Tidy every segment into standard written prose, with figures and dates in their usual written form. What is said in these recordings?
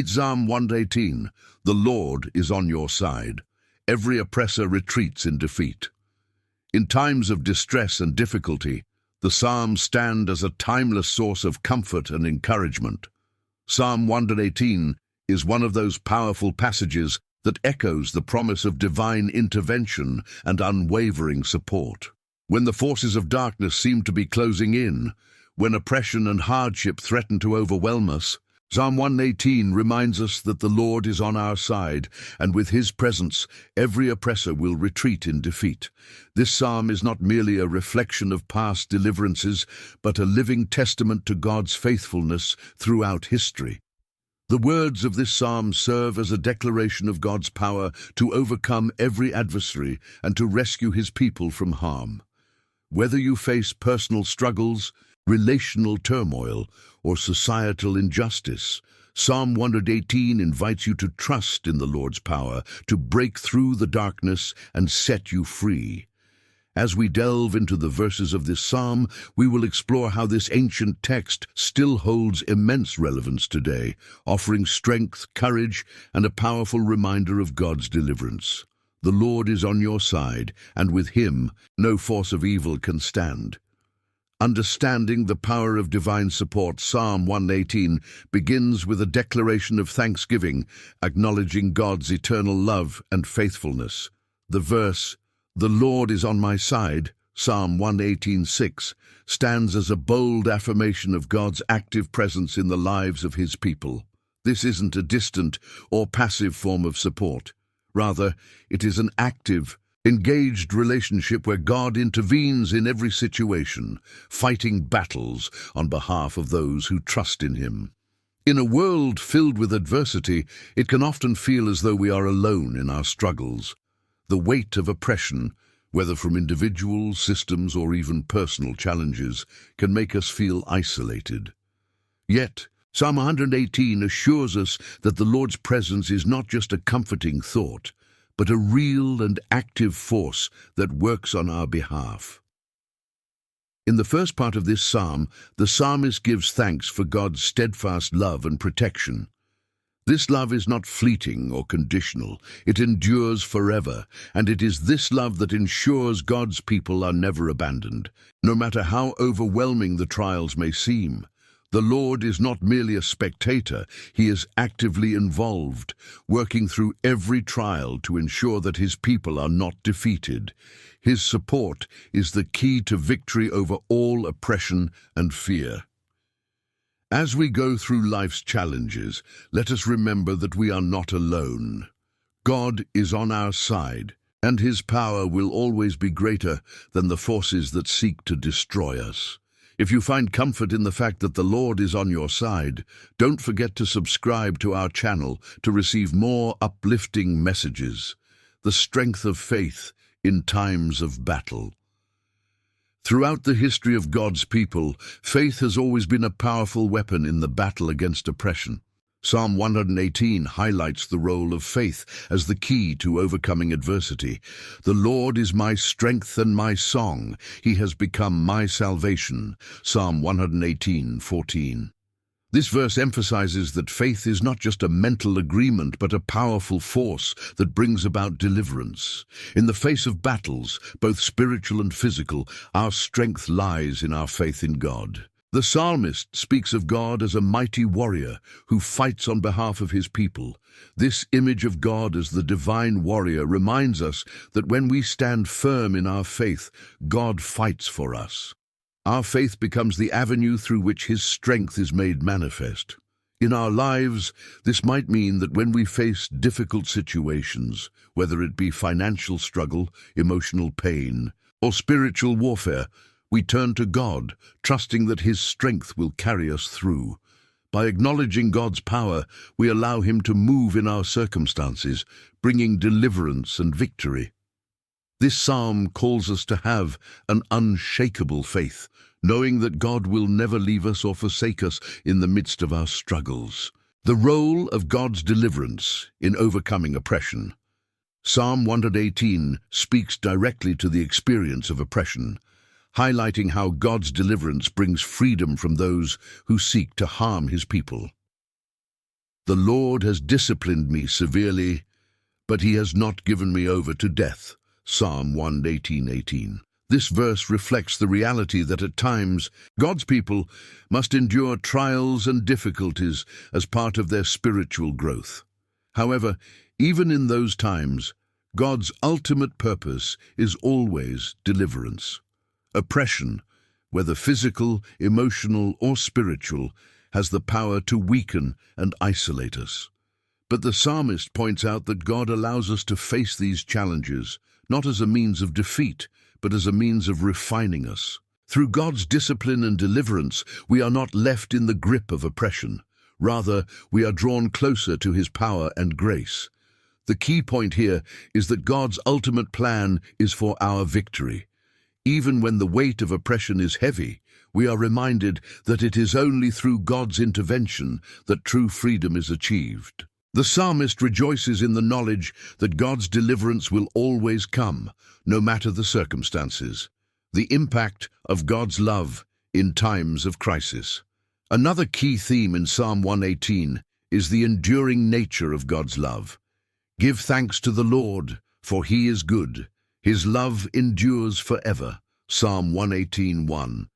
Psalm 118, the Lord is on your side. Every oppressor retreats in defeat. In times of distress and difficulty, the Psalms stand as a timeless source of comfort and encouragement. Psalm 118 is one of those powerful passages that echoes the promise of divine intervention and unwavering support. When the forces of darkness seem to be closing in, when oppression and hardship threaten to overwhelm us, Psalm 118 reminds us that the Lord is on our side, and with his presence, every oppressor will retreat in defeat. This psalm is not merely a reflection of past deliverances, but a living testament to God's faithfulness throughout history. The words of this psalm serve as a declaration of God's power to overcome every adversary and to rescue his people from harm. Whether you face personal struggles, relational turmoil, or societal injustice, Psalm 118 invites you to trust in the Lord's power to break through the darkness and set you free. As we delve into the verses of this psalm, we will explore how this ancient text still holds immense relevance today, offering strength, courage, and a powerful reminder of God's deliverance. The Lord is on your side, and with him, no force of evil can stand. Understanding the power of divine support, Psalm 118 begins with a declaration of thanksgiving, acknowledging God's eternal love and faithfulness. The verse, "The Lord is on my side," Psalm 118:6, stands as a bold affirmation of God's active presence in the lives of his people. This isn't a distant or passive form of support. Rather, it is an active, engaged relationship where God intervenes in every situation, fighting battles on behalf of those who trust in him. In a world filled with adversity, it can often feel as though we are alone in our struggles. The weight of oppression, whether from individuals, systems, or even personal challenges, can make us feel isolated. Yet, Psalm 118 assures us that the Lord's presence is not just a comforting thought, but a real and active force that works on our behalf. In the first part of this psalm, the psalmist gives thanks for God's steadfast love and protection. This love is not fleeting or conditional. It endures forever, and it is this love that ensures God's people are never abandoned, no matter how overwhelming the trials may seem. The Lord is not merely a spectator, he is actively involved, working through every trial to ensure that his people are not defeated. His support is the key to victory over all oppression and fear. As we go through life's challenges, let us remember that we are not alone. God is on our side, and his power will always be greater than the forces that seek to destroy us. If you find comfort in the fact that the Lord is on your side, don't forget to subscribe to our channel to receive more uplifting messages. The strength of faith in times of battle. Throughout the history of God's people, faith has always been a powerful weapon in the battle against oppression. Psalm 118 highlights the role of faith as the key to overcoming adversity. "The Lord is my strength and my song. He has become my salvation." Psalm 118:14. This verse emphasizes that faith is not just a mental agreement, but a powerful force that brings about deliverance. In the face of battles, both spiritual and physical, our strength lies in our faith in God. The psalmist speaks of God as a mighty warrior who fights on behalf of his people. This image of God as the divine warrior reminds us that when we stand firm in our faith, God fights for us. Our faith becomes the avenue through which his strength is made manifest. In our lives, this might mean that when we face difficult situations, whether it be financial struggle, emotional pain, or spiritual warfare, we turn to God, trusting that his strength will carry us through. By acknowledging God's power, we allow him to move in our circumstances, bringing deliverance and victory. This psalm calls us to have an unshakable faith, knowing that God will never leave us or forsake us in the midst of our struggles. The role of God's deliverance in overcoming oppression. Psalm 118 speaks directly to the experience of oppression, highlighting how God's deliverance brings freedom from those who seek to harm his people. The Lord has disciplined me severely, but he has not given me over to death. Psalm 118:18. This verse reflects the reality that at times God's people must endure trials and difficulties as part of their spiritual growth. However, even in those times, God's ultimate purpose is always deliverance. Oppression, whether physical, emotional, or spiritual, has the power to weaken and isolate us. But the psalmist points out that God allows us to face these challenges, not as a means of defeat, but as a means of refining us. Through God's discipline and deliverance, we are not left in the grip of oppression. Rather, we are drawn closer to his power and grace. The key point here is that God's ultimate plan is for our victory. Even when the weight of oppression is heavy, we are reminded that it is only through God's intervention that true freedom is achieved. The psalmist rejoices in the knowledge that God's deliverance will always come, no matter the circumstances. The impact of God's love in times of crisis. Another key theme in Psalm 118 is the enduring nature of God's love. Give thanks to the Lord, for he is good. His love endures forever. Psalm 118:1.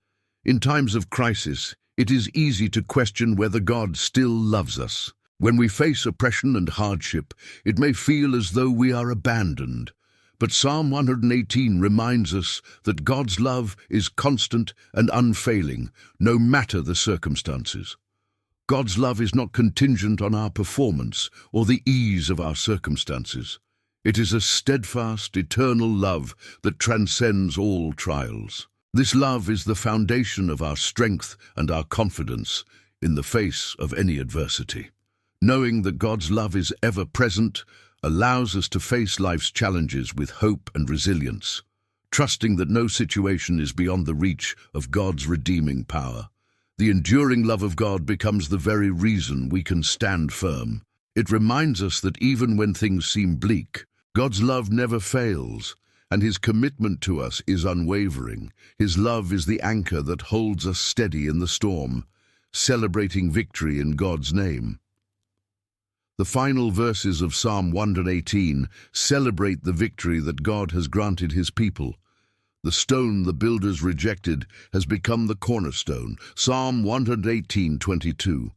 In times of crisis, it is easy to question whether God still loves us. When we face oppression and hardship, it may feel as though we are abandoned. But Psalm 118 reminds us that God's love is constant and unfailing, no matter the circumstances. God's love is not contingent on our performance or the ease of our circumstances. It is a steadfast, eternal love that transcends all trials. This love is the foundation of our strength and our confidence in the face of any adversity. Knowing that God's love is ever present allows us to face life's challenges with hope and resilience, trusting that no situation is beyond the reach of God's redeeming power. The enduring love of God becomes the very reason we can stand firm. It reminds us that even when things seem bleak, God's love never fails, and his commitment to us is unwavering. His love is the anchor that holds us steady in the storm, celebrating victory in God's name. The final verses of Psalm 118 celebrate the victory that God has granted his people. The stone the builders rejected has become the cornerstone. Psalm 118:22.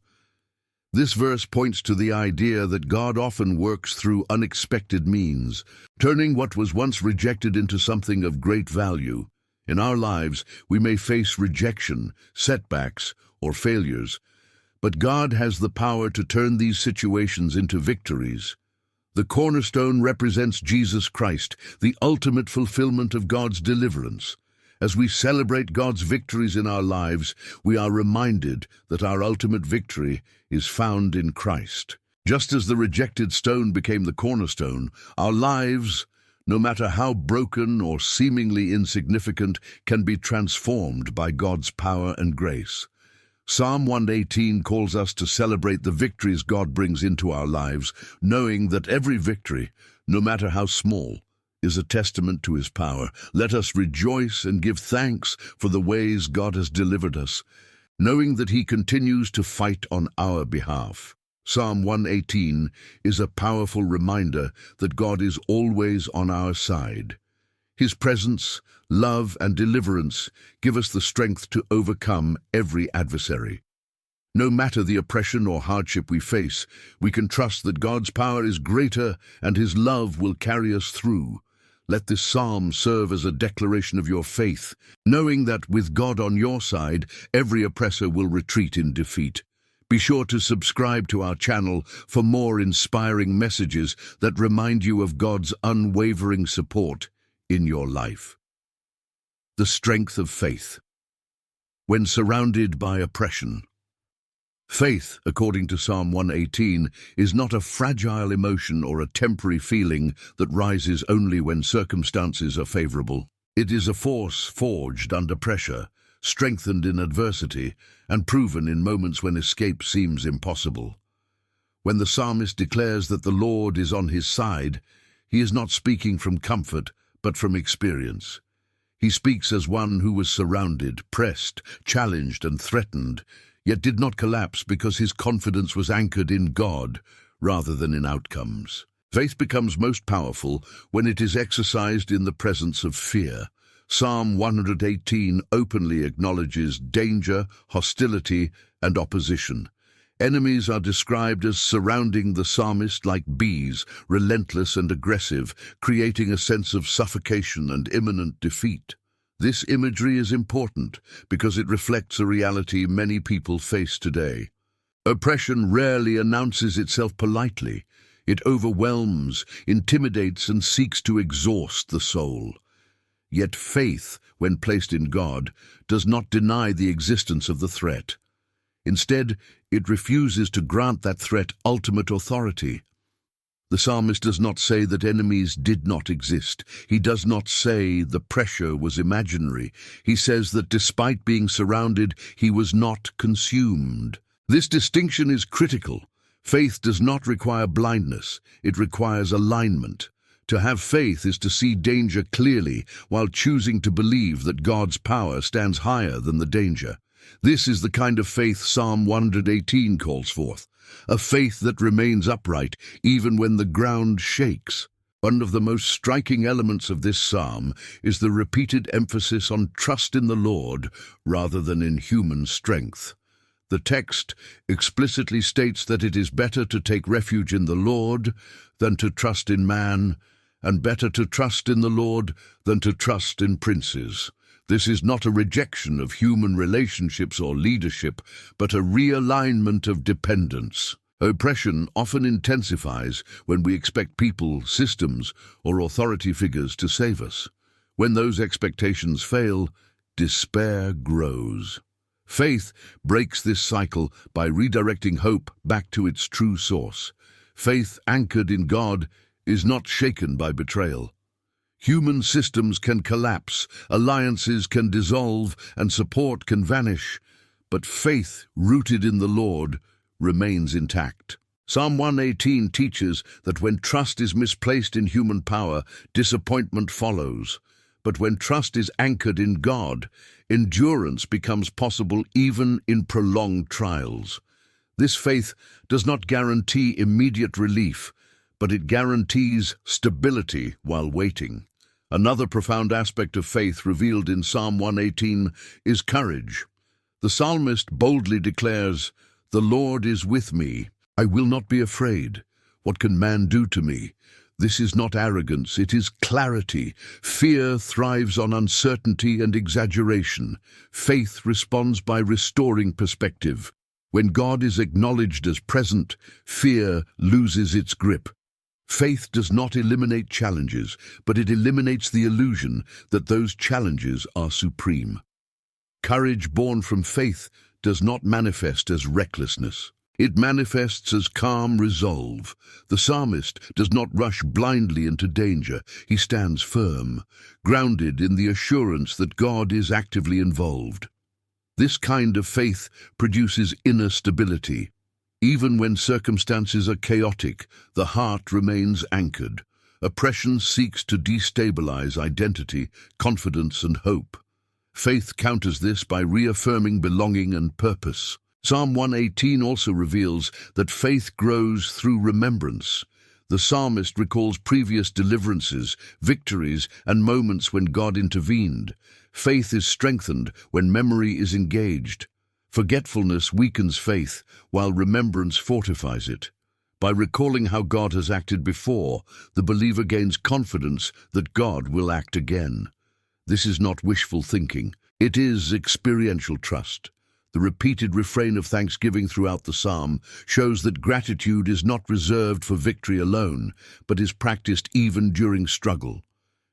This verse points to the idea that God often works through unexpected means, turning what was once rejected into something of great value. In our lives, we may face rejection, setbacks, or failures, but God has the power to turn these situations into victories. The cornerstone represents Jesus Christ, the ultimate fulfillment of God's deliverance. As we celebrate God's victories in our lives, we are reminded that our ultimate victory is found in Christ. Just as the rejected stone became the cornerstone, our lives, no matter how broken or seemingly insignificant, can be transformed by God's power and grace. Psalm 118 calls us to celebrate the victories God brings into our lives, knowing that every victory, no matter how small, is a testament to his power. Let us rejoice and give thanks for the ways God has delivered us, knowing that he continues to fight on our behalf. Psalm 118 is a powerful reminder that God is always on our side. His presence, love, and deliverance give us the strength to overcome every adversary. No matter the oppression or hardship we face, we can trust that God's power is greater and his love will carry us through. Let this psalm serve as a declaration of your faith, knowing that with God on your side, every oppressor will retreat in defeat. Be sure to subscribe to our channel for more inspiring messages that remind you of God's unwavering support in your life. The strength of faith. When surrounded by oppression. Faith, according to Psalm 118, is not a fragile emotion or a temporary feeling that rises only when circumstances are favorable. It is a force forged under pressure, strengthened in adversity, and proven in moments when escape seems impossible. When the psalmist declares that the Lord is on his side, he is not speaking from comfort, but from experience. He speaks as one who was surrounded, pressed, challenged, and threatened, yet did not collapse because his confidence was anchored in God rather than in outcomes. Faith becomes most powerful when it is exercised in the presence of fear. Psalm 118 openly acknowledges danger, hostility, and opposition. Enemies are described as surrounding the psalmist like bees, relentless and aggressive, creating a sense of suffocation and imminent defeat. This imagery is important because it reflects a reality many people face today. Oppression rarely announces itself politely. It overwhelms, intimidates, and seeks to exhaust the soul. Yet faith, when placed in God, does not deny the existence of the threat. Instead, it refuses to grant that threat ultimate authority. The psalmist does not say that enemies did not exist. He does not say the pressure was imaginary. He says that despite being surrounded, he was not consumed. This distinction is critical. Faith does not require blindness. It requires alignment. To have faith is to see danger clearly while choosing to believe that God's power stands higher than the danger. This is the kind of faith Psalm 118 calls forth, a faith that remains upright even when the ground shakes. One of the most striking elements of this psalm is the repeated emphasis on trust in the Lord rather than in human strength. The text explicitly states that it is better to take refuge in the Lord than to trust in man, and better to trust in the Lord than to trust in princes. This is not a rejection of human relationships or leadership, but a realignment of dependence. Oppression often intensifies when we expect people, systems, or authority figures to save us. When those expectations fail, despair grows. Faith breaks this cycle by redirecting hope back to its true source. Faith anchored in God is not shaken by betrayal. Human systems can collapse, alliances can dissolve, and support can vanish, but faith rooted in the Lord remains intact. Psalm 118 teaches that when trust is misplaced in human power, disappointment follows. But when trust is anchored in God, endurance becomes possible even in prolonged trials. This faith does not guarantee immediate relief, but it guarantees stability while waiting. Another profound aspect of faith revealed in Psalm 118 is courage. The psalmist boldly declares, "The Lord is with me. I will not be afraid. What can man do to me?" This is not arrogance, it is clarity. Fear thrives on uncertainty and exaggeration. Faith responds by restoring perspective. When God is acknowledged as present, fear loses its grip. Faith does not eliminate challenges, but it eliminates the illusion that those challenges are supreme. Courage born from faith does not manifest as recklessness. It manifests as calm resolve. The psalmist does not rush blindly into danger. He stands firm, grounded in the assurance that God is actively involved. This kind of faith produces inner stability. Even when circumstances are chaotic, the heart remains anchored. Oppression seeks to destabilize identity, confidence, and hope. Faith counters this by reaffirming belonging and purpose. Psalm 118 also reveals that faith grows through remembrance. The psalmist recalls previous deliverances, victories, and moments when God intervened. Faith is strengthened when memory is engaged. Forgetfulness weakens faith, while remembrance fortifies it. By recalling how God has acted before, the believer gains confidence that God will act again. This is not wishful thinking. It is experiential trust. The repeated refrain of thanksgiving throughout the psalm shows that gratitude is not reserved for victory alone, but is practiced even during struggle.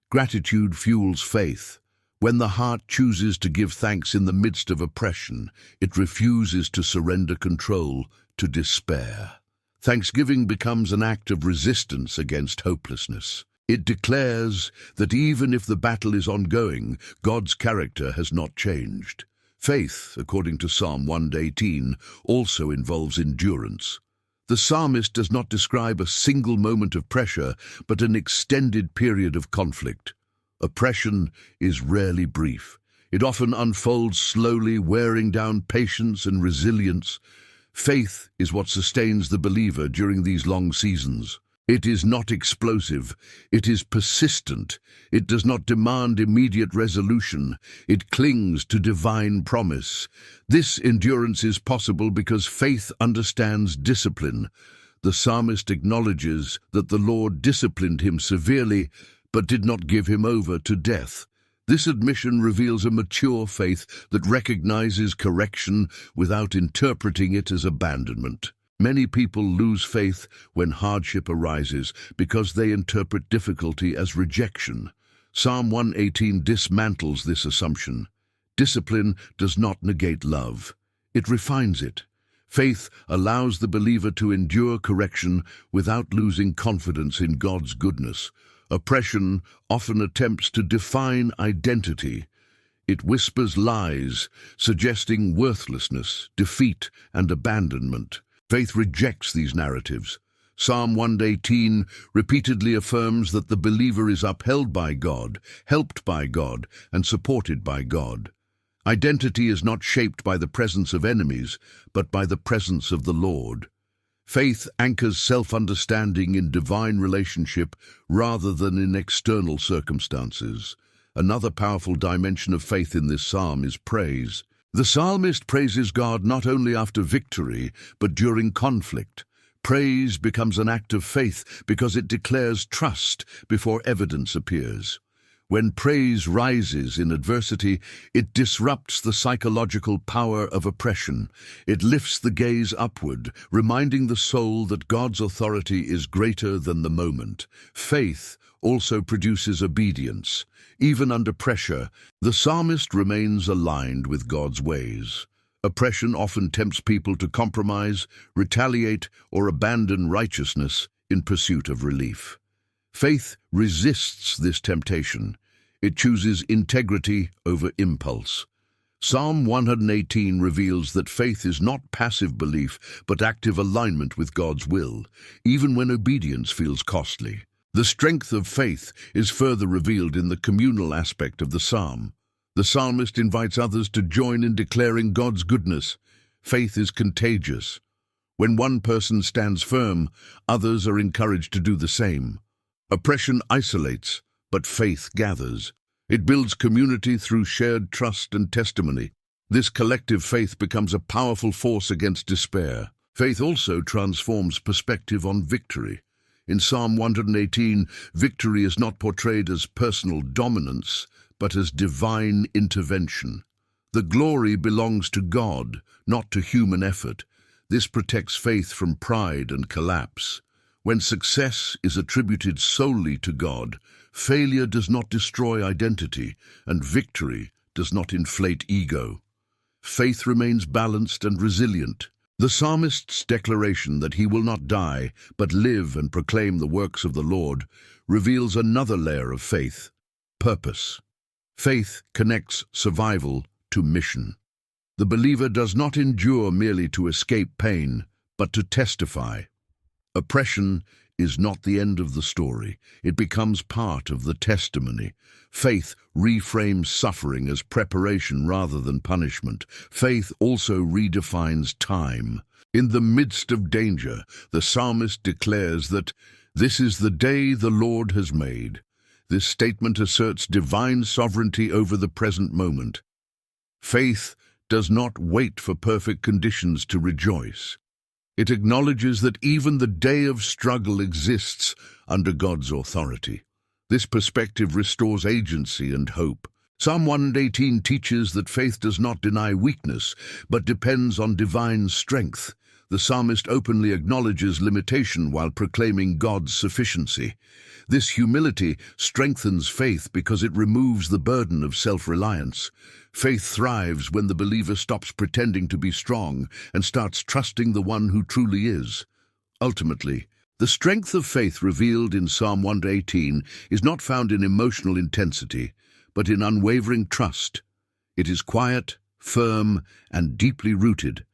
Gratitude fuels faith. When the heart chooses to give thanks in the midst of oppression, it refuses to surrender control to despair. Thanksgiving becomes an act of resistance against hopelessness. It declares that even if the battle is ongoing, God's character has not changed. Faith, according to Psalm 118, also involves endurance. The psalmist does not describe a single moment of pressure, but an extended period of conflict. Oppression is rarely brief. It often unfolds slowly, wearing down patience and resilience. Faith is what sustains the believer during these long seasons. It is not explosive. It is persistent. It does not demand immediate resolution. It clings to divine promise. This endurance is possible because faith understands discipline. The psalmist acknowledges that the Lord disciplined him severely, but did not give him over to death. This admission reveals a mature faith that recognizes correction without interpreting it as abandonment. Many people lose faith when hardship arises because they interpret difficulty as rejection. Psalm 118 dismantles this assumption. Discipline does not negate love. It refines it. Faith allows the believer to endure correction without losing confidence in God's goodness. Oppression often attempts to define identity. It whispers lies, suggesting worthlessness, defeat, and abandonment. Faith rejects these narratives. Psalm 118 repeatedly affirms that the believer is upheld by God, helped by God, and supported by God. Identity is not shaped by the presence of enemies, but by the presence of the Lord. Faith anchors self-understanding in divine relationship rather than in external circumstances. Another powerful dimension of faith in this psalm is praise. The psalmist praises God not only after victory, but during conflict. Praise becomes an act of faith because it declares trust before evidence appears. When praise rises in adversity, it disrupts the psychological power of oppression. It lifts the gaze upward, reminding the soul that God's authority is greater than the moment. Faith also produces obedience. Even under pressure, the psalmist remains aligned with God's ways. Oppression often tempts people to compromise, retaliate, or abandon righteousness in pursuit of relief. Faith resists this temptation. It chooses integrity over impulse. Psalm 118 reveals that faith is not passive belief, but active alignment with God's will, even when obedience feels costly. The strength of faith is further revealed in the communal aspect of the psalm. The psalmist invites others to join in declaring God's goodness. Faith is contagious. When one person stands firm, others are encouraged to do the same. Oppression isolates, but faith gathers. It builds community through shared trust and testimony. This collective faith becomes a powerful force against despair. Faith also transforms perspective on victory. In Psalm 118, victory is not portrayed as personal dominance, but as divine intervention. The glory belongs to God, not to human effort. This protects faith from pride and collapse. When success is attributed solely to God, failure does not destroy identity, and victory does not inflate ego. Faith remains balanced and resilient. The psalmist's declaration that he will not die, but live and proclaim the works of the Lord, reveals another layer of faith: purpose. Faith connects survival to mission. The believer does not endure merely to escape pain, but to testify. Oppression is not the end of the story. It becomes part of the testimony. Faith reframes suffering as preparation rather than punishment. Faith also redefines time. In the midst of danger, the psalmist declares that this is the day the Lord has made. This statement asserts divine sovereignty over the present moment. Faith does not wait for perfect conditions to rejoice. It acknowledges that even the day of struggle exists under God's authority. This perspective restores agency and hope. Psalm 118 teaches that faith does not deny weakness, but depends on divine strength. The psalmist openly acknowledges limitation while proclaiming God's sufficiency. This humility strengthens faith because it removes the burden of self-reliance. Faith thrives when the believer stops pretending to be strong and starts trusting the one who truly is. Ultimately, the strength of faith revealed in Psalm 118 is not found in emotional intensity, but in unwavering trust. It is quiet, firm, and deeply rooted.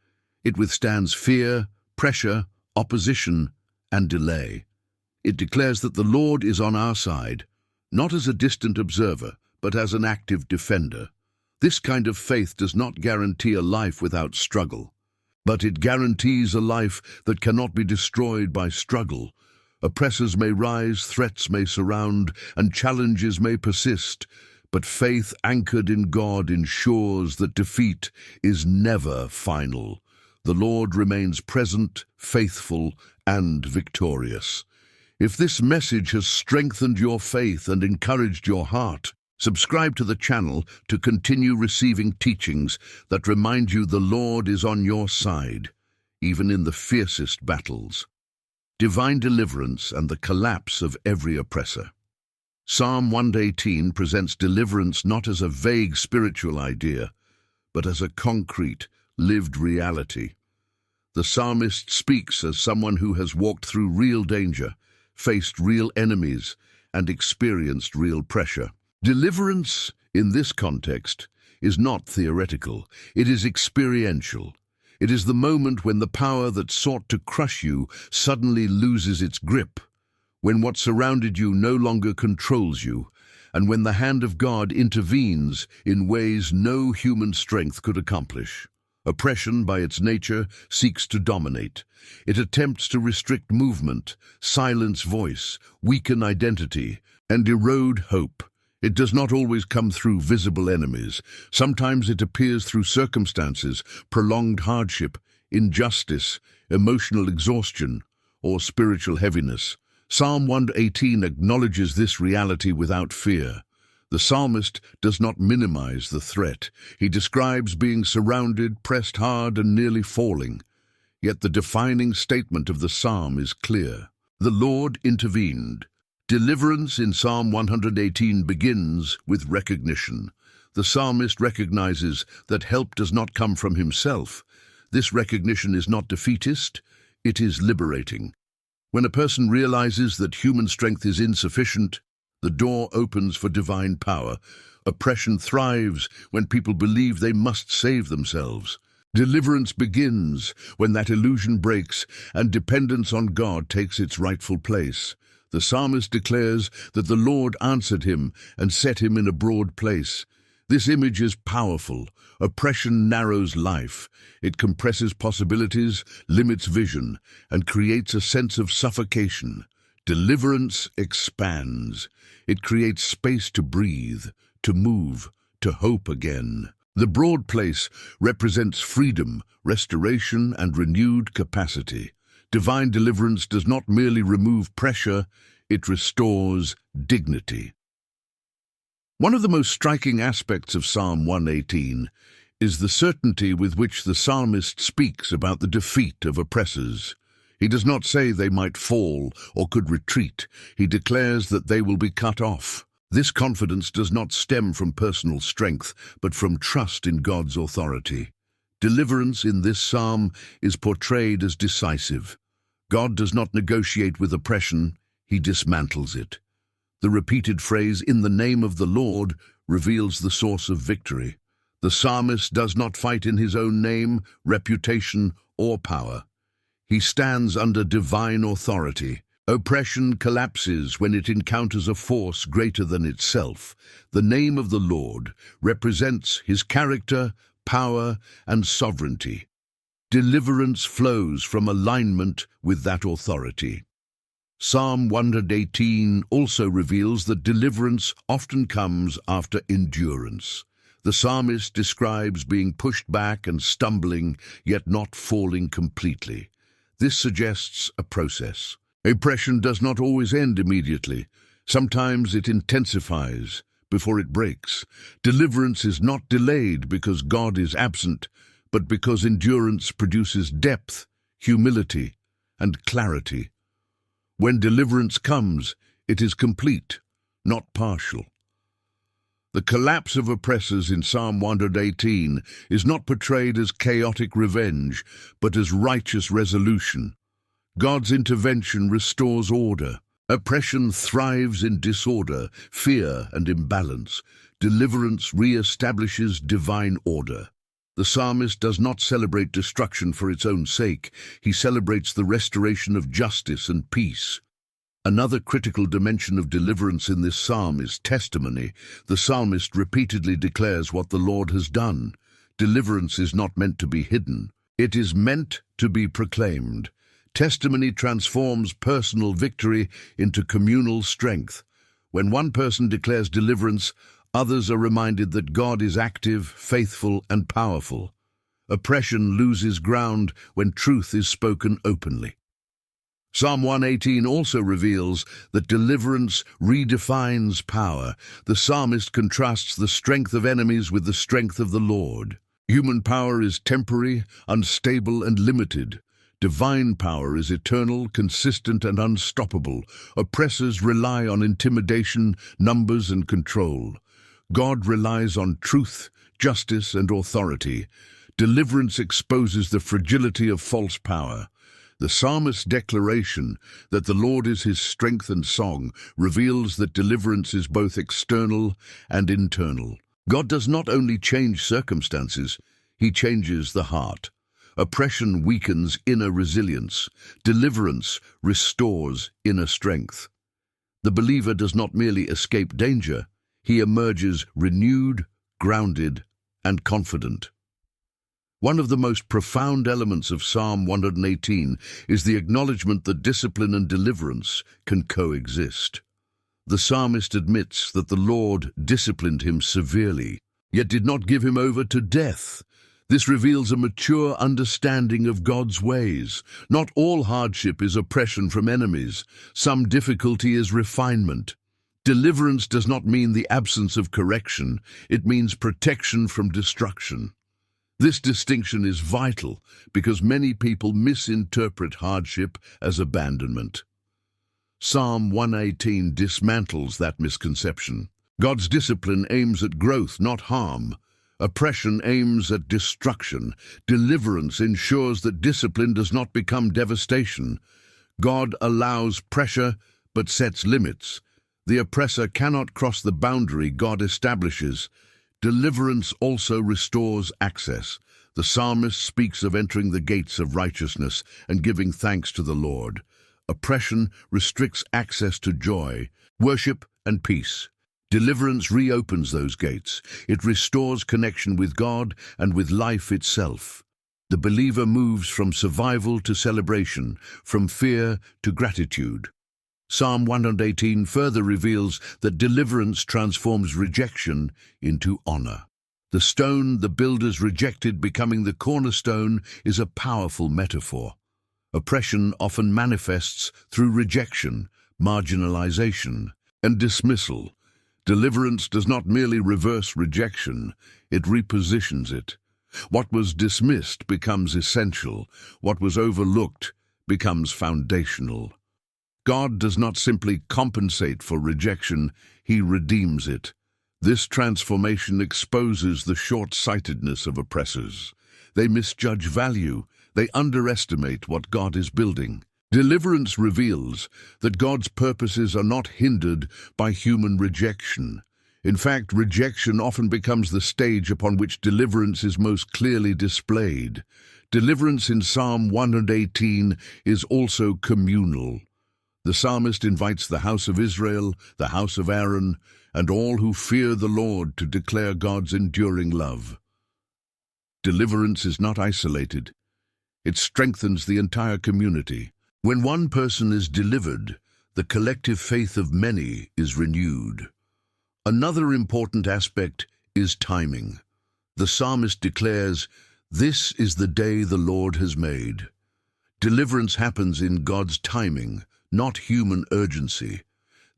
It withstands fear, pressure, opposition, and delay. It declares that the Lord is on our side, not as a distant observer, but as an active defender. This kind of faith does not guarantee a life without struggle, but it guarantees a life that cannot be destroyed by struggle. Oppressors may rise, threats may surround, and challenges may persist, but faith anchored in God ensures that defeat is never final. The Lord remains present, faithful, and victorious. If this message has strengthened your faith and encouraged your heart, subscribe to the channel to continue receiving teachings that remind you the Lord is on your side, even in the fiercest battles. Divine deliverance and the collapse of every oppressor. Psalm 118 presents deliverance not as a vague spiritual idea, but as a concrete, lived reality. The psalmist speaks as someone who has walked through real danger, faced real enemies, and experienced real pressure. Deliverance, in this context, is not theoretical, it is experiential. It is the moment when the power that sought to crush you suddenly loses its grip, when what surrounded you no longer controls you, and when the hand of God intervenes in ways no human strength could accomplish. Oppression, by its nature, seeks to dominate. It attempts to restrict movement, silence voice, weaken identity, and erode hope. It does not always come through visible enemies. Sometimes it appears through circumstances, prolonged hardship, injustice, emotional exhaustion, or spiritual heaviness. Psalm 118 acknowledges this reality without fear. The psalmist does not minimize the threat. He describes being surrounded, pressed hard, and nearly falling. Yet the defining statement of the psalm is clear. The Lord intervened. Deliverance in Psalm 118 begins with recognition. The psalmist recognizes that help does not come from himself. This recognition is not defeatist, it is liberating. When a person realizes that human strength is insufficient, the door opens for divine power. Oppression thrives when people believe they must save themselves. Deliverance begins when that illusion breaks and dependence on God takes its rightful place. The psalmist declares that the Lord answered him and set him in a broad place. This image is powerful. Oppression narrows life. It compresses possibilities, limits vision, and creates a sense of suffocation. Deliverance expands. It creates space to breathe, to move, to hope again. The broad place represents freedom, restoration, and renewed capacity. Divine deliverance does not merely remove pressure, it restores dignity. One of the most striking aspects of Psalm 118 is the certainty with which the psalmist speaks about the defeat of oppressors. He does not say they might fall or could retreat. He declares that they will be cut off. This confidence does not stem from personal strength, but from trust in God's authority. Deliverance in this psalm is portrayed as decisive. God does not negotiate with oppression, he dismantles it. The repeated phrase, "in the name of the Lord," reveals the source of victory. The psalmist does not fight in his own name, reputation, or power. He stands under divine authority. Oppression collapses when it encounters a force greater than itself. The name of the Lord represents his character, power, and sovereignty. Deliverance flows from alignment with that authority. Psalm 118 also reveals that deliverance often comes after endurance. The psalmist describes being pushed back and stumbling, yet not falling completely. This suggests a process. Oppression does not always end immediately. Sometimes it intensifies before it breaks. Deliverance is not delayed because God is absent, but because endurance produces depth, humility, and clarity. When deliverance comes, it is complete, not partial. The collapse of oppressors in Psalm 118 is not portrayed as chaotic revenge, but as righteous resolution. God's intervention restores order. Oppression thrives in disorder, fear, and imbalance. Deliverance re-establishes divine order. The psalmist does not celebrate destruction for its own sake. He celebrates the restoration of justice and peace. Another critical dimension of deliverance in this psalm is testimony. The psalmist repeatedly declares what the Lord has done. Deliverance is not meant to be hidden. It is meant to be proclaimed. Testimony transforms personal victory into communal strength. When one person declares deliverance, others are reminded that God is active, faithful, and powerful. Oppression loses ground when truth is spoken openly. Psalm 118 also reveals that deliverance redefines power. The psalmist contrasts the strength of enemies with the strength of the Lord. Human power is temporary, unstable, and limited. Divine power is eternal, consistent, and unstoppable. Oppressors rely on intimidation, numbers, and control. God relies on truth, justice, and authority. Deliverance exposes the fragility of false power. The psalmist's declaration that the Lord is his strength and song reveals that deliverance is both external and internal. God does not only change circumstances, he changes the heart. Oppression weakens inner resilience. Deliverance restores inner strength. The believer does not merely escape danger, he emerges renewed, grounded, and confident. One of the most profound elements of Psalm 118 is the acknowledgement that discipline and deliverance can coexist. The psalmist admits that the Lord disciplined him severely, yet did not give him over to death. This reveals a mature understanding of God's ways. Not all hardship is oppression from enemies. Some difficulty is refinement. Deliverance does not mean the absence of correction. It means protection from destruction. This distinction is vital because many people misinterpret hardship as abandonment. Psalm 118 dismantles that misconception. God's discipline aims at growth, not harm. Oppression aims at destruction. Deliverance ensures that discipline does not become devastation. God allows pressure but sets limits. The oppressor cannot cross the boundary God establishes. Deliverance also restores access. The psalmist speaks of entering the gates of righteousness and giving thanks to the Lord. Oppression restricts access to joy, worship, and peace. Deliverance reopens those gates. It restores connection with God and with life itself. The believer moves from survival to celebration, from fear to gratitude. Psalm 118 further reveals that deliverance transforms rejection into honor. The stone the builders rejected becoming the cornerstone is a powerful metaphor. Oppression often manifests through rejection, marginalization, and dismissal. Deliverance does not merely reverse rejection, it repositions it. What was dismissed becomes essential. What was overlooked becomes foundational. God does not simply compensate for rejection, he redeems it. This transformation exposes the short-sightedness of oppressors. They misjudge value. They underestimate what God is building. Deliverance reveals that God's purposes are not hindered by human rejection. In fact, rejection often becomes the stage upon which deliverance is most clearly displayed. Deliverance in Psalm 118 is also communal. The psalmist invites the house of Israel, the house of Aaron, and all who fear the Lord to declare God's enduring love. Deliverance is not isolated. It strengthens the entire community. When one person is delivered, the collective faith of many is renewed. Another important aspect is timing. The psalmist declares, "This is the day the Lord has made." Deliverance happens in God's timing, not human urgency.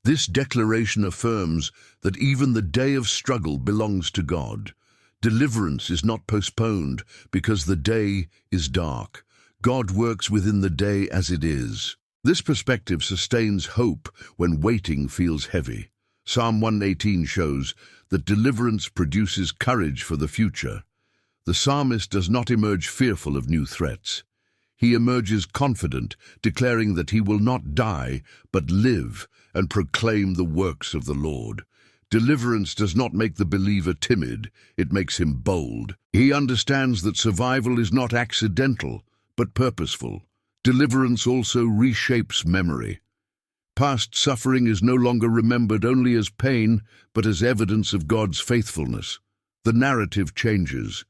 This declaration affirms that even the day of struggle belongs to God. Deliverance is not postponed because the day is dark. God works within the day as it is. This perspective sustains hope when waiting feels heavy. Psalm 118 shows that deliverance produces courage for the future. The psalmist does not emerge fearful of new threats. He emerges confident, declaring that he will not die, but live and proclaim the works of the Lord. Deliverance does not make the believer timid, it makes him bold. He understands that survival is not accidental, but purposeful. Deliverance also reshapes memory. Past suffering is no longer remembered only as pain, but as evidence of God's faithfulness. The narrative changes.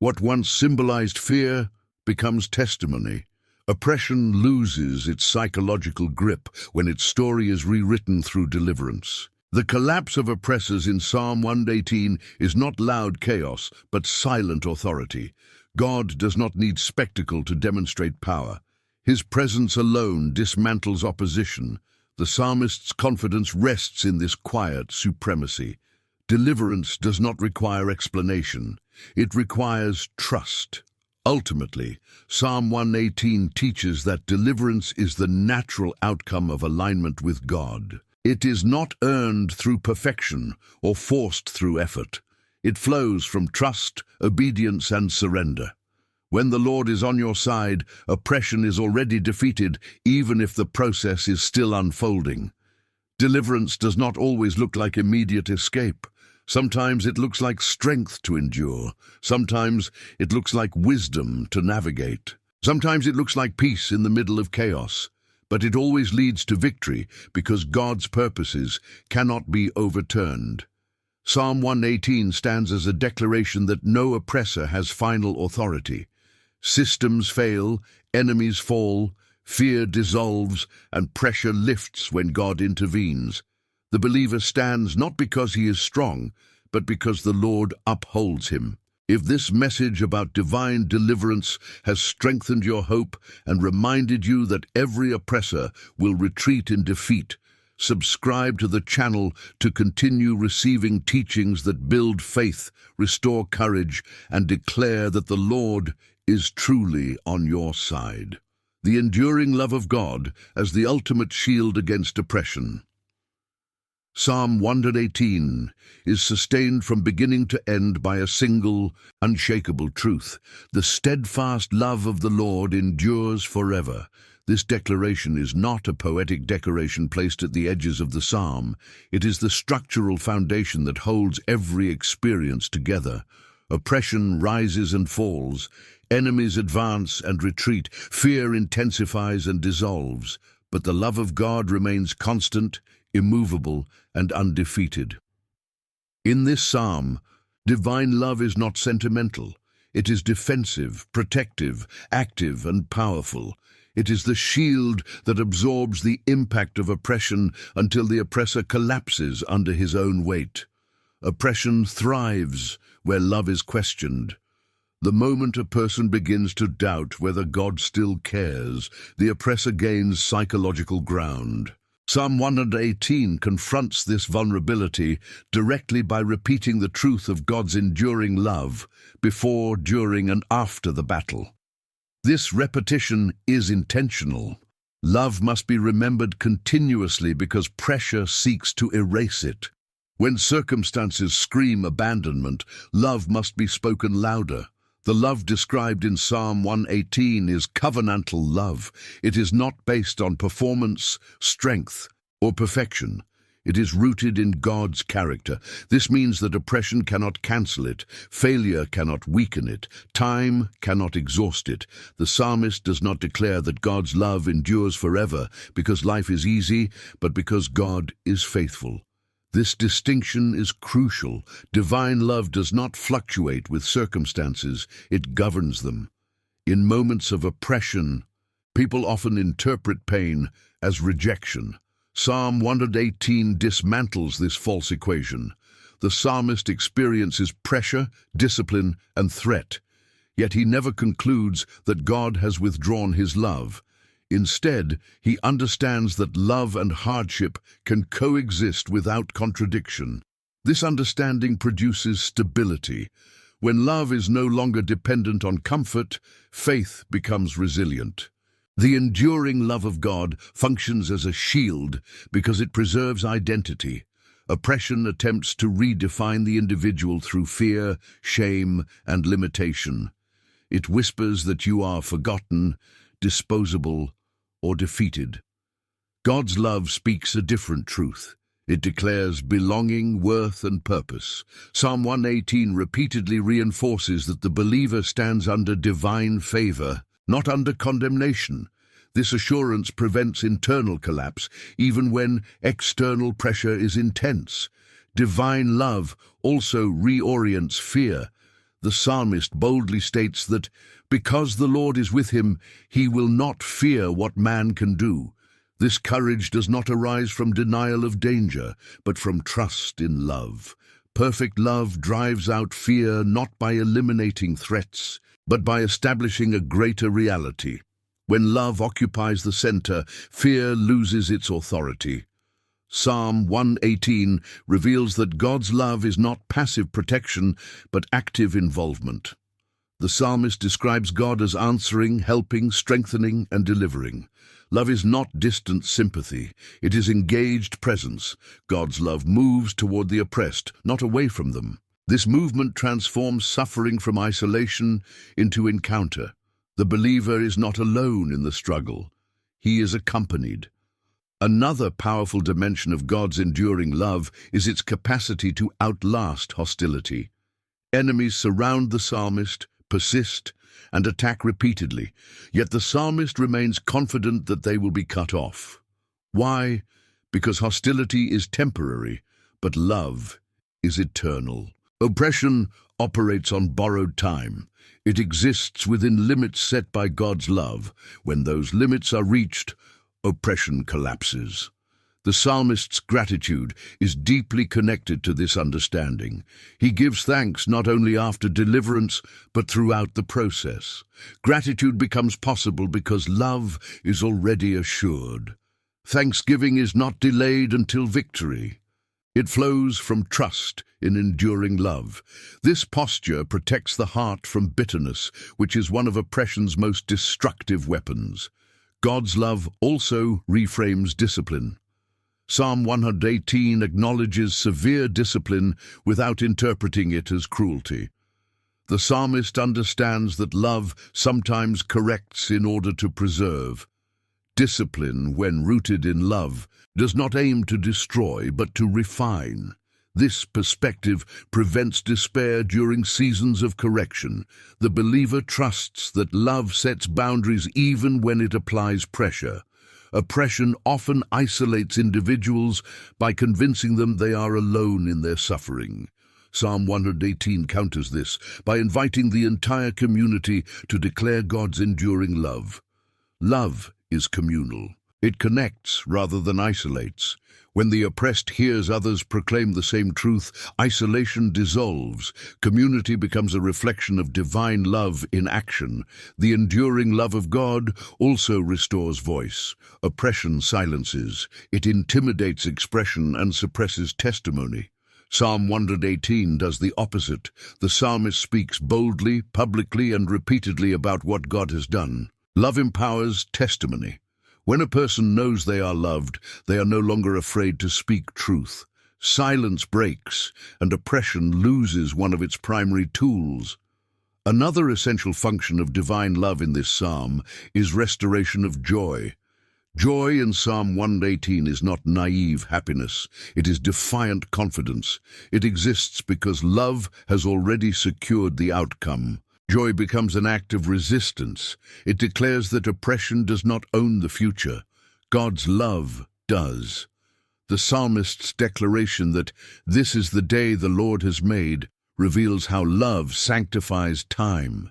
What once symbolized fear becomes testimony. Oppression loses its psychological grip when its story is rewritten through deliverance. The collapse of oppressors in Psalm 118 is not loud chaos, but silent authority. God does not need spectacle to demonstrate power. His presence alone dismantles opposition. The psalmist's confidence rests in this quiet supremacy. Deliverance does not require explanation. It requires trust. Ultimately, Psalm 118 teaches that deliverance is the natural outcome of alignment with God. It is not earned through perfection or forced through effort. It flows from trust, obedience, and surrender. When the Lord is on your side, oppression is already defeated, even if the process is still unfolding. Deliverance does not always look like immediate escape. Sometimes it looks like strength to endure. Sometimes it looks like wisdom to navigate. Sometimes it looks like peace in the middle of chaos. But it always leads to victory because God's purposes cannot be overturned. Psalm 118 stands as a declaration that no oppressor has final authority. Systems fail, enemies fall, fear dissolves, and pressure lifts when God intervenes. The believer stands not because he is strong, but because the Lord upholds him. If this message about divine deliverance has strengthened your hope and reminded you that every oppressor will retreat in defeat, subscribe to the channel to continue receiving teachings that build faith, restore courage, and declare that the Lord is truly on your side. The enduring love of God as the ultimate shield against oppression. Psalm 118 is sustained from beginning to end by a single, unshakable truth. The steadfast love of the Lord endures forever. This declaration is not a poetic decoration placed at the edges of the psalm. It is the structural foundation that holds every experience together. Oppression rises and falls. Enemies advance and retreat. Fear intensifies and dissolves. But the love of God remains constant, immovable, and undefeated. In this psalm, divine love is not sentimental. It is defensive, protective, active, and powerful. It is the shield that absorbs the impact of oppression until the oppressor collapses under his own weight. Oppression thrives where love is questioned. The moment a person begins to doubt whether God still cares, the oppressor gains psychological ground. Psalm 118 confronts this vulnerability directly by repeating the truth of God's enduring love before, during, and after the battle. This repetition is intentional. Love must be remembered continuously because pressure seeks to erase it. When circumstances scream abandonment, love must be spoken louder. The love described in Psalm 118 is covenantal love. It is not based on performance, strength, or perfection. It is rooted in God's character. This means that oppression cannot cancel it, failure cannot weaken it, time cannot exhaust it. The psalmist does not declare that God's love endures forever because life is easy, but because God is faithful. This distinction is crucial. Divine love does not fluctuate with circumstances, it governs them. In moments of oppression, people often interpret pain as rejection. Psalm 118 dismantles this false equation. The psalmist experiences pressure, discipline, and threat, yet he never concludes that God has withdrawn his love. Instead, he understands that love and hardship can coexist without contradiction. This understanding produces stability. When love is no longer dependent on comfort, faith becomes resilient. The enduring love of God functions as a shield because it preserves identity. Oppression attempts to redefine the individual through fear, shame, and limitation. It whispers that you are forgotten, disposable, or defeated. God's love speaks a different truth. It declares belonging, worth, and purpose. Psalm 118 repeatedly reinforces that the believer stands under divine favor, not under condemnation. This assurance prevents internal collapse, even when external pressure is intense. Divine love also reorients fear. The psalmist boldly states that, because the Lord is with him, he will not fear what man can do. This courage does not arise from denial of danger, but from trust in love. Perfect love drives out fear not by eliminating threats, but by establishing a greater reality. When love occupies the center, fear loses its authority. Psalm 118 reveals that God's love is not passive protection, but active involvement. The psalmist describes God as answering, helping, strengthening, and delivering. Love is not distant sympathy, it is engaged presence. God's love moves toward the oppressed, not away from them. This movement transforms suffering from isolation into encounter. The believer is not alone in the struggle. He is accompanied. Another powerful dimension of God's enduring love is its capacity to outlast hostility. Enemies surround the psalmist, persist, and attack repeatedly, yet the psalmist remains confident that they will be cut off. Why? Because hostility is temporary, but love is eternal. Oppression operates on borrowed time. It exists within limits set by God's love. When those limits are reached, oppression collapses. The psalmist's gratitude is deeply connected to this understanding. He gives thanks not only after deliverance, but throughout the process. Gratitude becomes possible because love is already assured. Thanksgiving is not delayed until victory. It flows from trust in enduring love. This posture protects the heart from bitterness, which is one of oppression's most destructive weapons. God's love also reframes discipline. Psalm 118 acknowledges severe discipline without interpreting it as cruelty. The psalmist understands that love sometimes corrects in order to preserve. Discipline, when rooted in love, does not aim to destroy but to refine. This perspective prevents despair during seasons of correction. The believer trusts that love sets boundaries even when it applies pressure. Oppression often isolates individuals by convincing them they are alone in their suffering. Psalm 118 counters this by inviting the entire community to declare God's enduring love. Love is communal. It connects rather than isolates. When the oppressed hears others proclaim the same truth, isolation dissolves. Community becomes a reflection of divine love in action. The enduring love of God also restores voice. Oppression silences. It intimidates expression and suppresses testimony. Psalm 118 does the opposite. The psalmist speaks boldly, publicly, and repeatedly about what God has done. Love empowers testimony. When a person knows they are loved, they are no longer afraid to speak truth. Silence breaks, and oppression loses one of its primary tools. Another essential function of divine love in this psalm is restoration of joy. Joy in Psalm 118 is not naive happiness, it is defiant confidence. It exists because love has already secured the outcome. Joy becomes an act of resistance. It declares that oppression does not own the future. God's love does. The psalmist's declaration that "this is the day the Lord has made" reveals how love sanctifies time.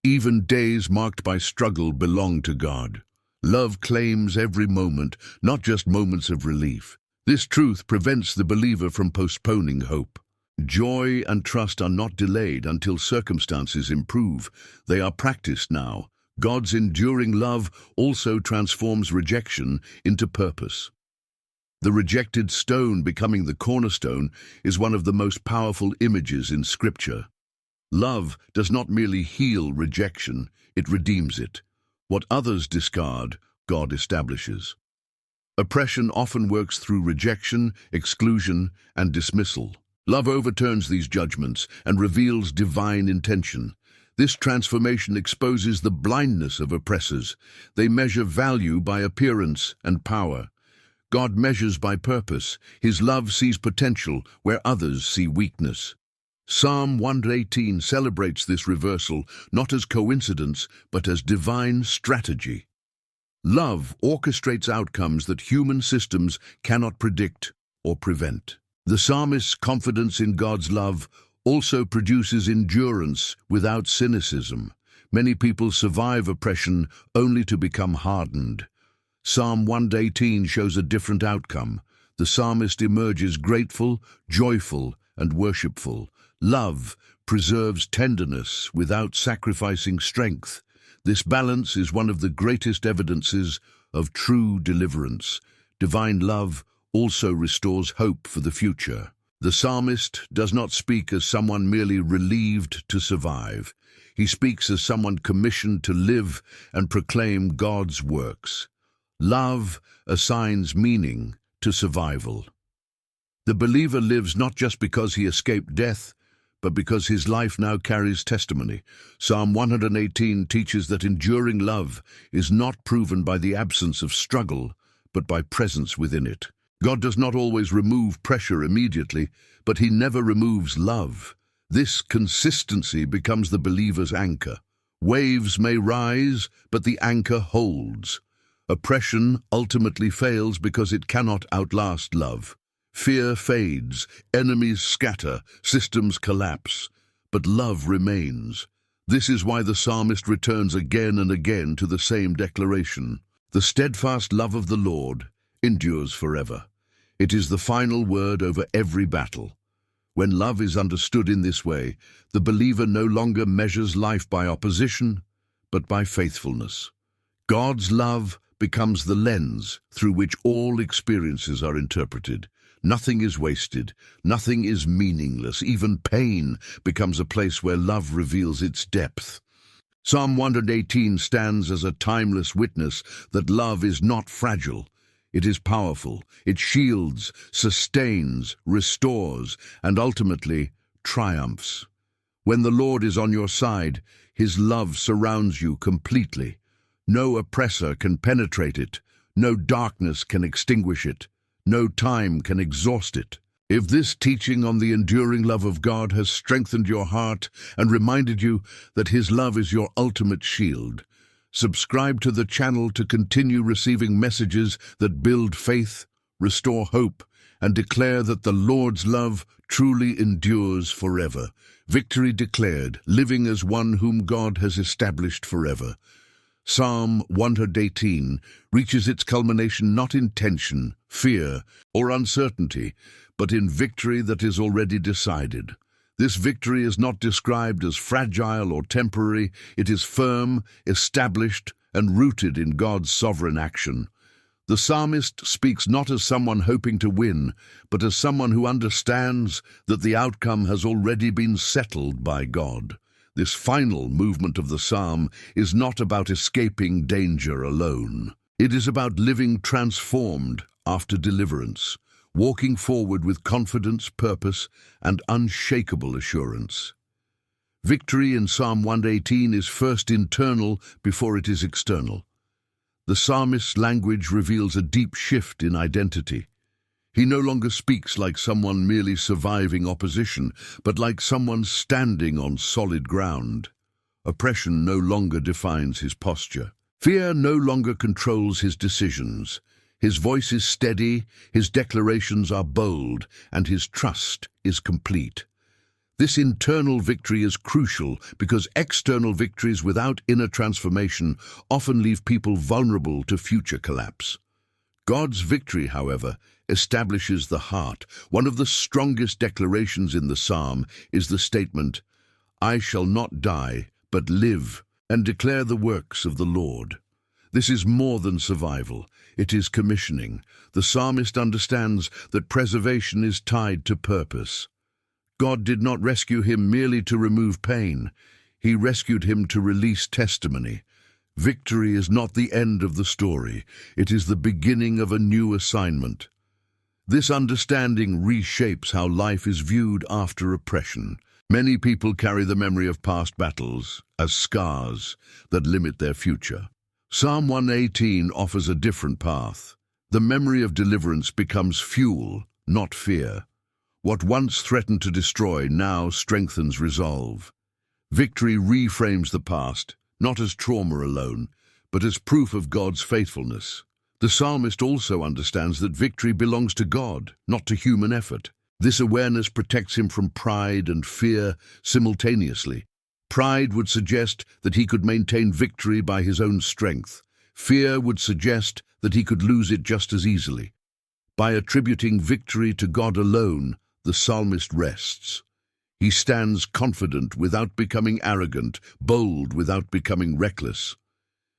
Even days marked by struggle belong to God. Love claims every moment, not just moments of relief. This truth prevents the believer from postponing hope. Joy and trust are not delayed until circumstances improve. They are practiced now. God's enduring love also transforms rejection into purpose. The rejected stone becoming the cornerstone is one of the most powerful images in Scripture. Love does not merely heal rejection, it redeems it. What others discard, God establishes. Oppression often works through rejection, exclusion, and dismissal. Love overturns these judgments and reveals divine intention. This transformation exposes the blindness of oppressors. They measure value by appearance and power. God measures by purpose. His love sees potential where others see weakness. Psalm 118 celebrates this reversal not as coincidence, but as divine strategy. Love orchestrates outcomes that human systems cannot predict or prevent. The psalmist's confidence in God's love also produces endurance without cynicism. Many people survive oppression only to become hardened. Psalm 118 shows a different outcome. The psalmist emerges grateful, joyful, and worshipful. Love preserves tenderness without sacrificing strength. This balance is one of the greatest evidences of true deliverance. Divine love also restores hope for the future. The psalmist does not speak as someone merely relieved to survive. He speaks as someone commissioned to live and proclaim God's works. Love assigns meaning to survival. The believer lives not just because he escaped death, but because his life now carries testimony. Psalm 118 teaches that enduring love is not proven by the absence of struggle, but by presence within it. God does not always remove pressure immediately, but he never removes love. This consistency becomes the believer's anchor. Waves may rise, but the anchor holds. Oppression ultimately fails because it cannot outlast love. Fear fades, enemies scatter, systems collapse, but love remains. This is why the psalmist returns again and again to the same declaration. The steadfast love of the Lord endures forever. It is the final word over every battle. When love is understood in this way, the believer no longer measures life by opposition, but by faithfulness. God's love becomes the lens through which all experiences are interpreted. Nothing is wasted, nothing is meaningless. Even pain becomes a place where love reveals its depth. Psalm 118 stands as a timeless witness that love is not fragile. It is powerful. It shields, sustains, restores, and ultimately triumphs. When the Lord is on your side, his love surrounds you completely. No oppressor can penetrate it. No darkness can extinguish it. No time can exhaust it. If this teaching on the enduring love of God has strengthened your heart and reminded you that his love is your ultimate shield, subscribe to the channel to continue receiving messages that build faith, restore hope, and declare that the Lord's love truly endures forever. Victory declared, living as one whom God has established forever. Psalm 118 reaches its culmination not in tension, fear, or uncertainty, but in victory that is already decided. This victory is not described as fragile or temporary. It is firm, established, and rooted in God's sovereign action. The psalmist speaks not as someone hoping to win, but as someone who understands that the outcome has already been settled by God. This final movement of the psalm is not about escaping danger alone. It is about living transformed after deliverance, walking forward with confidence, purpose, and unshakable assurance. Victory in Psalm 118 is first internal before it is external. The psalmist's language reveals a deep shift in identity. He no longer speaks like someone merely surviving opposition, but like someone standing on solid ground. Oppression no longer defines his posture. Fear no longer controls his decisions. His voice is steady, his declarations are bold, and his trust is complete. This internal victory is crucial because external victories without inner transformation often leave people vulnerable to future collapse. God's victory, however, establishes the heart. One of the strongest declarations in the psalm is the statement, "I shall not die, but live, and declare the works of the Lord." This is more than survival. It is commissioning. The psalmist understands that preservation is tied to purpose. God did not rescue him merely to remove pain. He rescued him to release testimony. Victory is not the end of the story. It is the beginning of a new assignment. This understanding reshapes how life is viewed after oppression. Many people carry the memory of past battles as scars that limit their future. Psalm 118 offers a different path. The memory of deliverance becomes fuel, not fear. What once threatened to destroy now strengthens resolve. Victory reframes the past, not as trauma alone, but as proof of God's faithfulness. The psalmist also understands that victory belongs to God, not to human effort. This awareness protects him from pride and fear simultaneously. Pride would suggest that he could maintain victory by his own strength. Fear would suggest that he could lose it just as easily. By attributing victory to God alone, the psalmist rests. He stands confident without becoming arrogant, bold without becoming reckless.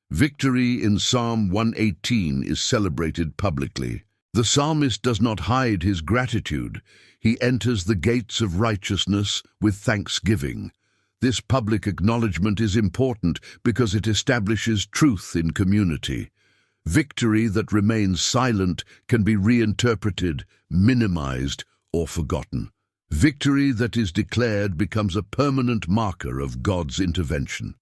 Victory in Psalm 118 is celebrated publicly. The psalmist does not hide his gratitude. He enters the gates of righteousness with thanksgiving. This public acknowledgement is important because it establishes truth in community. Victory that remains silent can be reinterpreted, minimized, or forgotten. Victory that is declared becomes a permanent marker of God's intervention.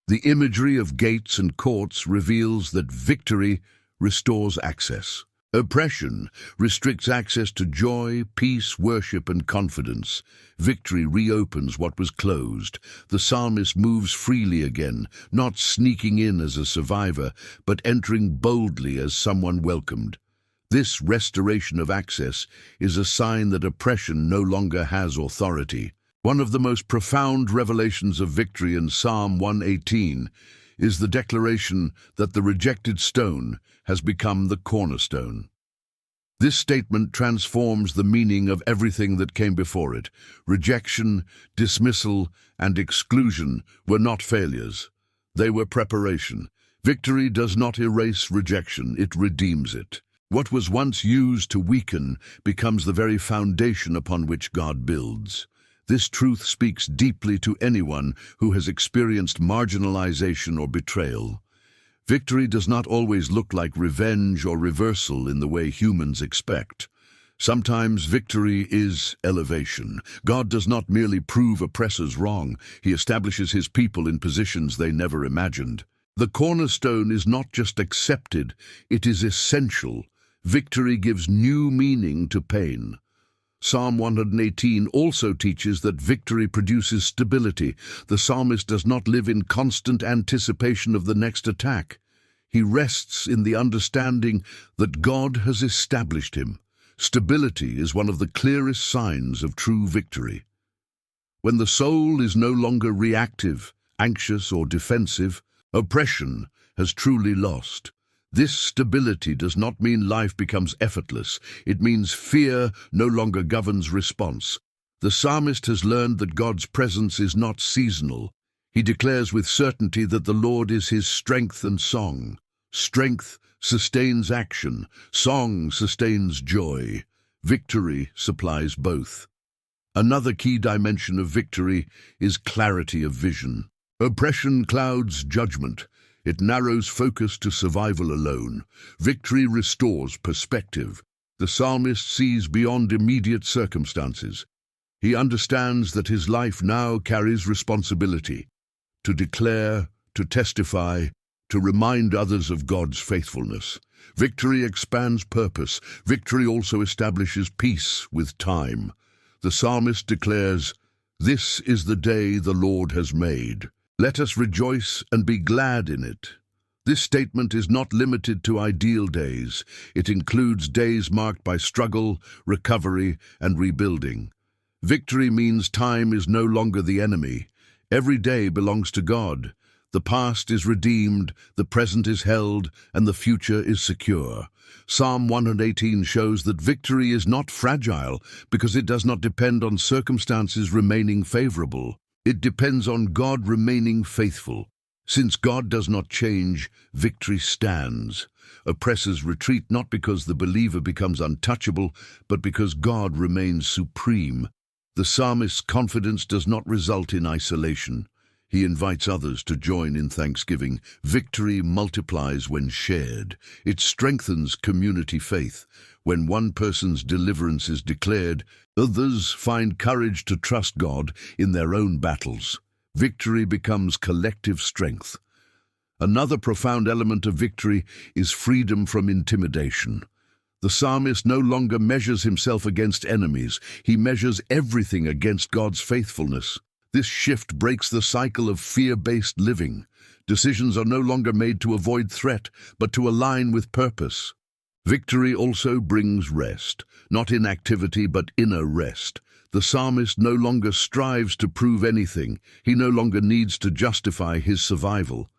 The imagery of gates and courts reveals that victory restores access. Oppression restricts access to joy, peace, worship, and confidence. Victory reopens what was closed. The psalmist moves freely again, not sneaking in as a survivor, but entering boldly as someone welcomed. This restoration of access is a sign that oppression no longer has authority. One of the most profound revelations of victory in Psalm 118 is the declaration that the rejected stone has become the cornerstone. This statement transforms the meaning of everything that came before it. Rejection, dismissal, and exclusion were not failures. They were preparation. Victory does not erase rejection, it redeems it. What was once used to weaken becomes the very foundation upon which God builds. This truth speaks deeply to anyone who has experienced marginalization or betrayal. Victory does not always look like revenge or reversal in the way humans expect. Sometimes victory is elevation. God does not merely prove oppressors wrong, he establishes his people in positions they never imagined. The cornerstone is not just accepted, it is essential. Victory gives new meaning to pain. Psalm 118 also teaches that victory produces stability. The psalmist does not live in constant anticipation of the next attack. He rests in the understanding that God has established him. Stability is one of the clearest signs of true victory. When the soul is no longer reactive, anxious, or defensive, oppression has truly lost. This stability does not mean life becomes effortless. It means fear no longer governs response. The psalmist has learned that God's presence is not seasonal. He declares with certainty that the Lord is his strength and song. Strength sustains action. Song sustains joy. Victory supplies both. Another key dimension of victory is clarity of vision. Oppression clouds judgment. It narrows focus to survival alone. Victory restores perspective. The psalmist sees beyond immediate circumstances. He understands that his life now carries responsibility to declare, to testify, to remind others of God's faithfulness. Victory expands purpose. Victory also establishes peace with time. The psalmist declares, "This is the day the Lord has made. Let us rejoice and be glad in it." This statement is not limited to ideal days. It includes days marked by struggle, recovery, and rebuilding. Victory means time is no longer the enemy. Every day belongs to God. The past is redeemed, the present is held, and the future is secure. Psalm 118 shows that victory is not fragile because it does not depend on circumstances remaining favorable. It depends on God remaining faithful. Since God does not change, victory stands. Oppressors retreat not because the believer becomes untouchable, but because God remains supreme. The psalmist's confidence does not result in isolation. He invites others to join in thanksgiving. Victory multiplies when shared. It strengthens community faith. When one person's deliverance is declared, others find courage to trust God in their own battles. Victory becomes collective strength. Another profound element of victory is freedom from intimidation. The psalmist no longer measures himself against enemies. He measures everything against God's faithfulness. This shift breaks the cycle of fear-based living. Decisions are no longer made to avoid threat, but to align with purpose. Victory also brings rest, not inactivity but inner rest. The psalmist no longer strives to prove anything. He no longer needs to justify his survival.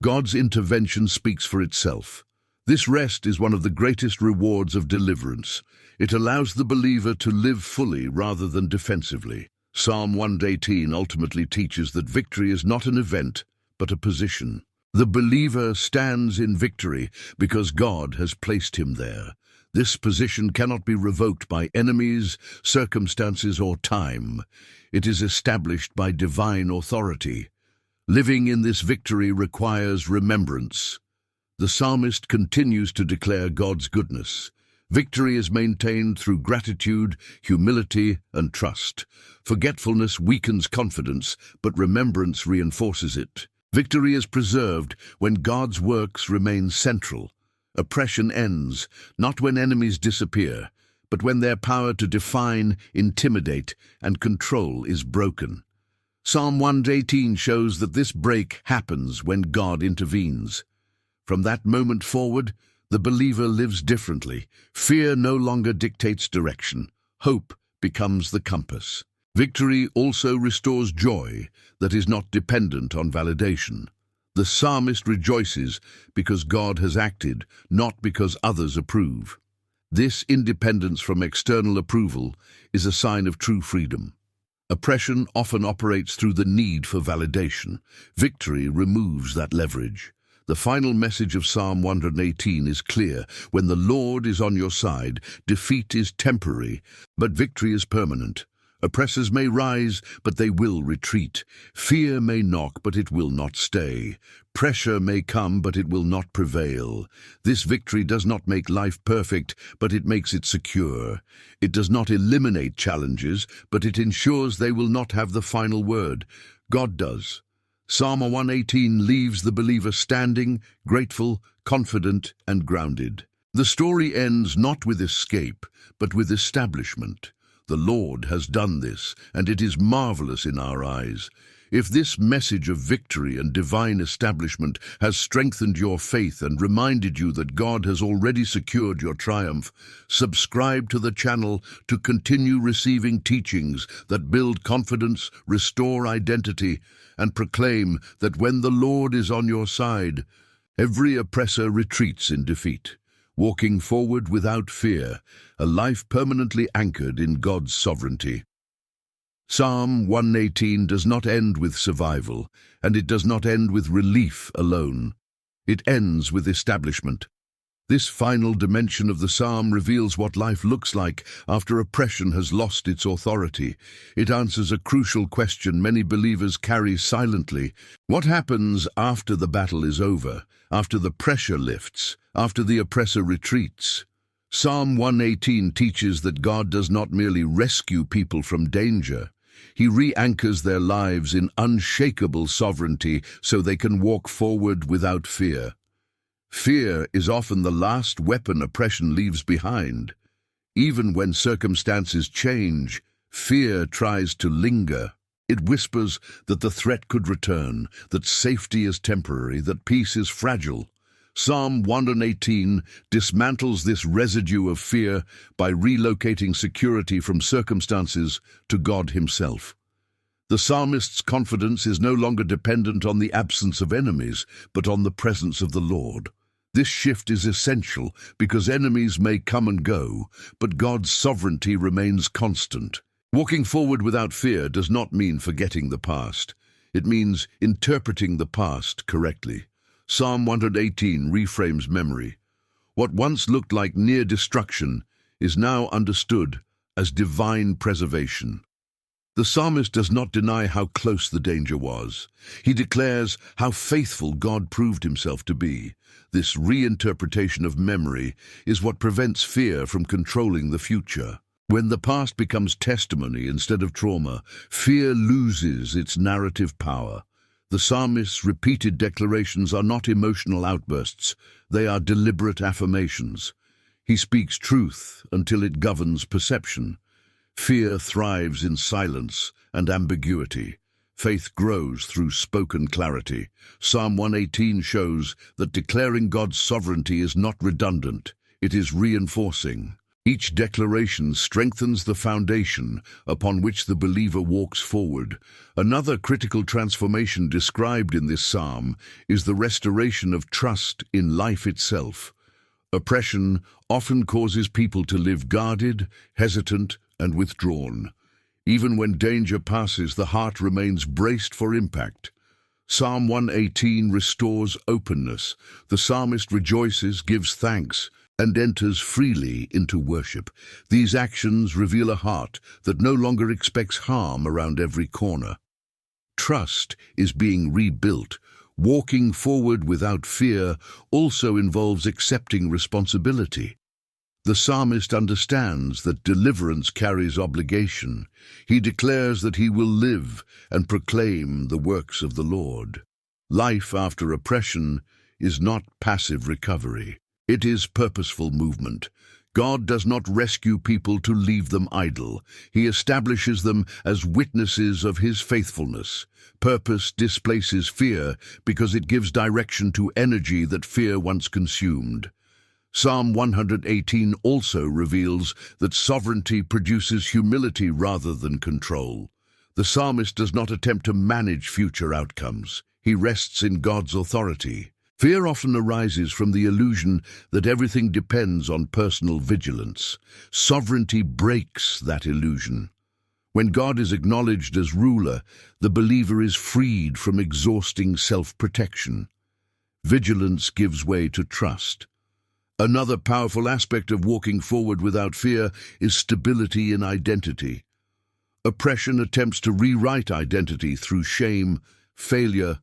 God's intervention speaks for itself. This rest is one of the greatest rewards of deliverance. It allows the believer to live fully rather than defensively. Psalm 118 ultimately teaches that victory is not an event, but a position. The believer stands in victory because God has placed him there. This position cannot be revoked by enemies, circumstances, or time. It is established by divine authority. Living in this victory requires remembrance. The psalmist continues to declare God's goodness. Victory is maintained through gratitude, humility, and trust. Forgetfulness weakens confidence, but remembrance reinforces it. Victory is preserved when God's works remain central. Oppression ends, not when enemies disappear, but when their power to define, intimidate, and control is broken. Psalm 118 shows that this break happens when God intervenes. From that moment forward, the believer lives differently. Fear no longer dictates direction. Hope becomes the compass. Victory also restores joy that is not dependent on validation. The psalmist rejoices because God has acted, not because others approve. This independence from external approval is a sign of true freedom. Oppression often operates through the need for validation. Victory removes that leverage. The final message of Psalm 118 is clear. When the Lord is on your side, defeat is temporary, but victory is permanent. Oppressors may rise, but they will retreat. Fear may knock, but it will not stay. Pressure may come, but it will not prevail. This victory does not make life perfect, but it makes it secure. It does not eliminate challenges, but it ensures they will not have the final word. God does. Psalm 118 leaves the believer standing, grateful, confident, and grounded. The story ends not with escape, but with establishment. The Lord has done this, and it is marvelous in our eyes. If this message of victory and divine establishment has strengthened your faith and reminded you that God has already secured your triumph, subscribe to the channel to continue receiving teachings that build confidence, restore identity, and proclaim that when the Lord is on your side, every oppressor retreats in defeat. Walking forward without fear, a life permanently anchored in God's sovereignty. Psalm 118 does not end with survival, and it does not end with relief alone. It ends with establishment. This final dimension of the psalm reveals what life looks like after oppression has lost its authority. It answers a crucial question many believers carry silently. What happens after the battle is over, after the pressure lifts, after the oppressor retreats? Psalm 118 teaches that God does not merely rescue people from danger. He re-anchors their lives in unshakable sovereignty so they can walk forward without fear. Fear is often the last weapon oppression leaves behind. Even when circumstances change, fear tries to linger. It whispers that the threat could return, that safety is temporary, that peace is fragile. Psalm 118 dismantles this residue of fear by relocating security from circumstances to God Himself. The psalmist's confidence is no longer dependent on the absence of enemies, but on the presence of the Lord. This shift is essential because enemies may come and go, but God's sovereignty remains constant. Walking forward without fear does not mean forgetting the past. It means interpreting the past correctly. Psalm 118 reframes memory. What once looked like near destruction is now understood as divine preservation. The psalmist does not deny how close the danger was. He declares how faithful God proved Himself to be. This reinterpretation of memory is what prevents fear from controlling the future. When the past becomes testimony instead of trauma, fear loses its narrative power. The psalmist's repeated declarations are not emotional outbursts, they are deliberate affirmations. He speaks truth until it governs perception. Fear thrives in silence and ambiguity. Faith grows through spoken clarity. Psalm 118 shows that declaring God's sovereignty is not redundant, it is reinforcing. Each declaration strengthens the foundation upon which the believer walks forward. Another critical transformation described in this psalm is the restoration of trust in life itself. Oppression often causes people to live guarded, hesitant, and withdrawn. Even when danger passes, the heart remains braced for impact. Psalm 118 restores openness. The psalmist rejoices, gives thanks, and enters freely into worship. These actions reveal a heart that no longer expects harm around every corner. Trust is being rebuilt. Walking forward without fear also involves accepting responsibility. The psalmist understands that deliverance carries obligation. He declares that he will live and proclaim the works of the Lord. Life after oppression is not passive recovery. It is purposeful movement. God does not rescue people to leave them idle. He establishes them as witnesses of His faithfulness. Purpose displaces fear because it gives direction to energy that fear once consumed. Psalm 118 also reveals that sovereignty produces humility rather than control. The psalmist does not attempt to manage future outcomes. He rests in God's authority. Fear often arises from the illusion that everything depends on personal vigilance. Sovereignty breaks that illusion. When God is acknowledged as ruler, the believer is freed from exhausting self-protection. Vigilance gives way to trust. Another powerful aspect of walking forward without fear is stability in identity. Oppression attempts to rewrite identity through shame, failure,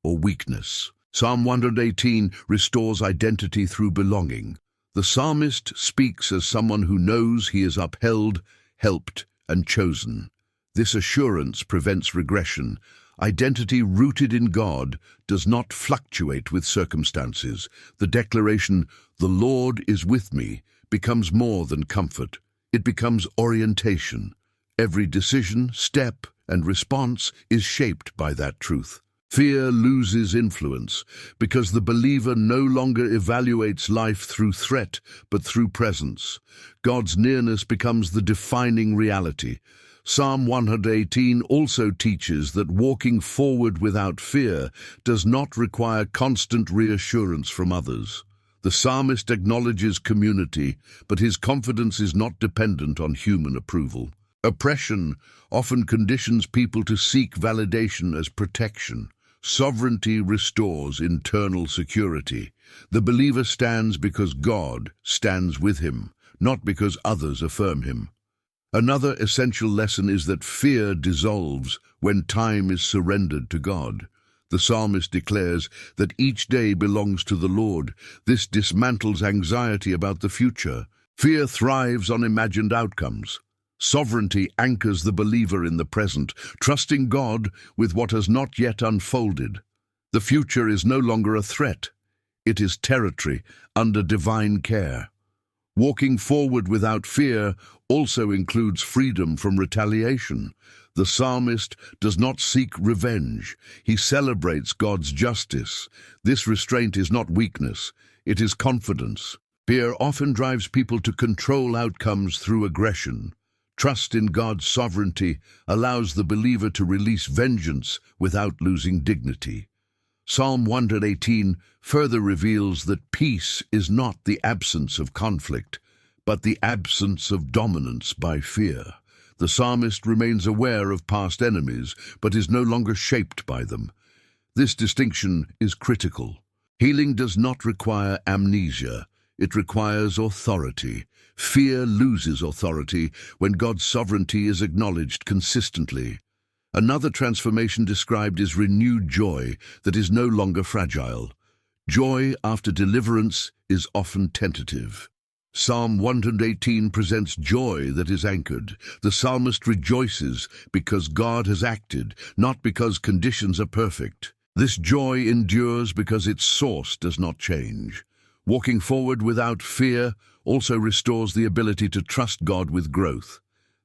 or weakness. Psalm 118 restores identity through belonging. The psalmist speaks as someone who knows he is upheld, helped, and chosen. This assurance prevents regression. Identity rooted in God does not fluctuate with circumstances. The declaration, "The Lord is with me," becomes more than comfort. It becomes orientation. Every decision, step, and response is shaped by that truth. Fear loses influence because the believer no longer evaluates life through threat but through presence. God's nearness becomes the defining reality. Psalm 118 also teaches that walking forward without fear does not require constant reassurance from others. The psalmist acknowledges community, but his confidence is not dependent on human approval. Oppression often conditions people to seek validation as protection. Sovereignty restores internal security. The believer stands because God stands with him, not because others affirm him. Another essential lesson is that fear dissolves when time is surrendered to God. The psalmist declares that each day belongs to the Lord. This dismantles anxiety about the future. Fear thrives on imagined outcomes. Sovereignty anchors the believer in the present, trusting God with what has not yet unfolded. The future is no longer a threat. It is territory under divine care. Walking forward without fear also includes freedom from retaliation. The psalmist does not seek revenge. He celebrates God's justice. This restraint is not weakness, it is confidence. Fear often drives people to control outcomes through aggression. Trust in God's sovereignty allows the believer to release vengeance without losing dignity. Psalm 118 further reveals that peace is not the absence of conflict, but the absence of dominance by fear. The psalmist remains aware of past enemies, but is no longer shaped by them. This distinction is critical. Healing does not require amnesia. It requires authority. Fear loses authority when God's sovereignty is acknowledged consistently. Another transformation described is renewed joy that is no longer fragile. Joy after deliverance is often tentative. Psalm 118 presents joy that is anchored. The psalmist rejoices because God has acted, not because conditions are perfect. This joy endures because its source does not change. Walking forward without fear also restores the ability to trust God with growth.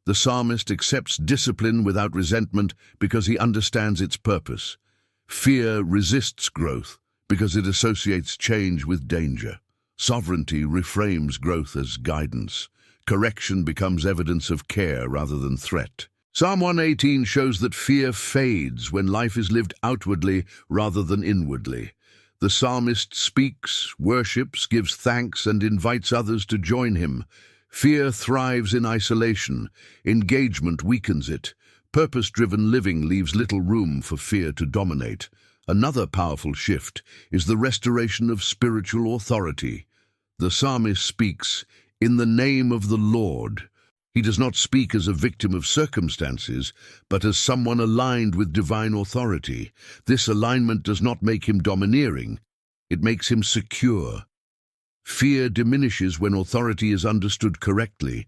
The psalmist accepts discipline without resentment because he understands its purpose. Fear resists growth because it associates change with danger. Sovereignty reframes growth as guidance. Correction becomes evidence of care rather than threat. Psalm 118 shows that fear fades when life is lived outwardly rather than inwardly. The psalmist speaks, worships, gives thanks, and invites others to join him. Fear thrives in isolation. Engagement weakens it. Purpose-driven living leaves little room for fear to dominate. Another powerful shift is the restoration of spiritual authority. The psalmist speaks, "In the name of the Lord." He does not speak as a victim of circumstances, but as someone aligned with divine authority. This alignment does not make him domineering. It makes him secure. Fear diminishes when authority is understood correctly.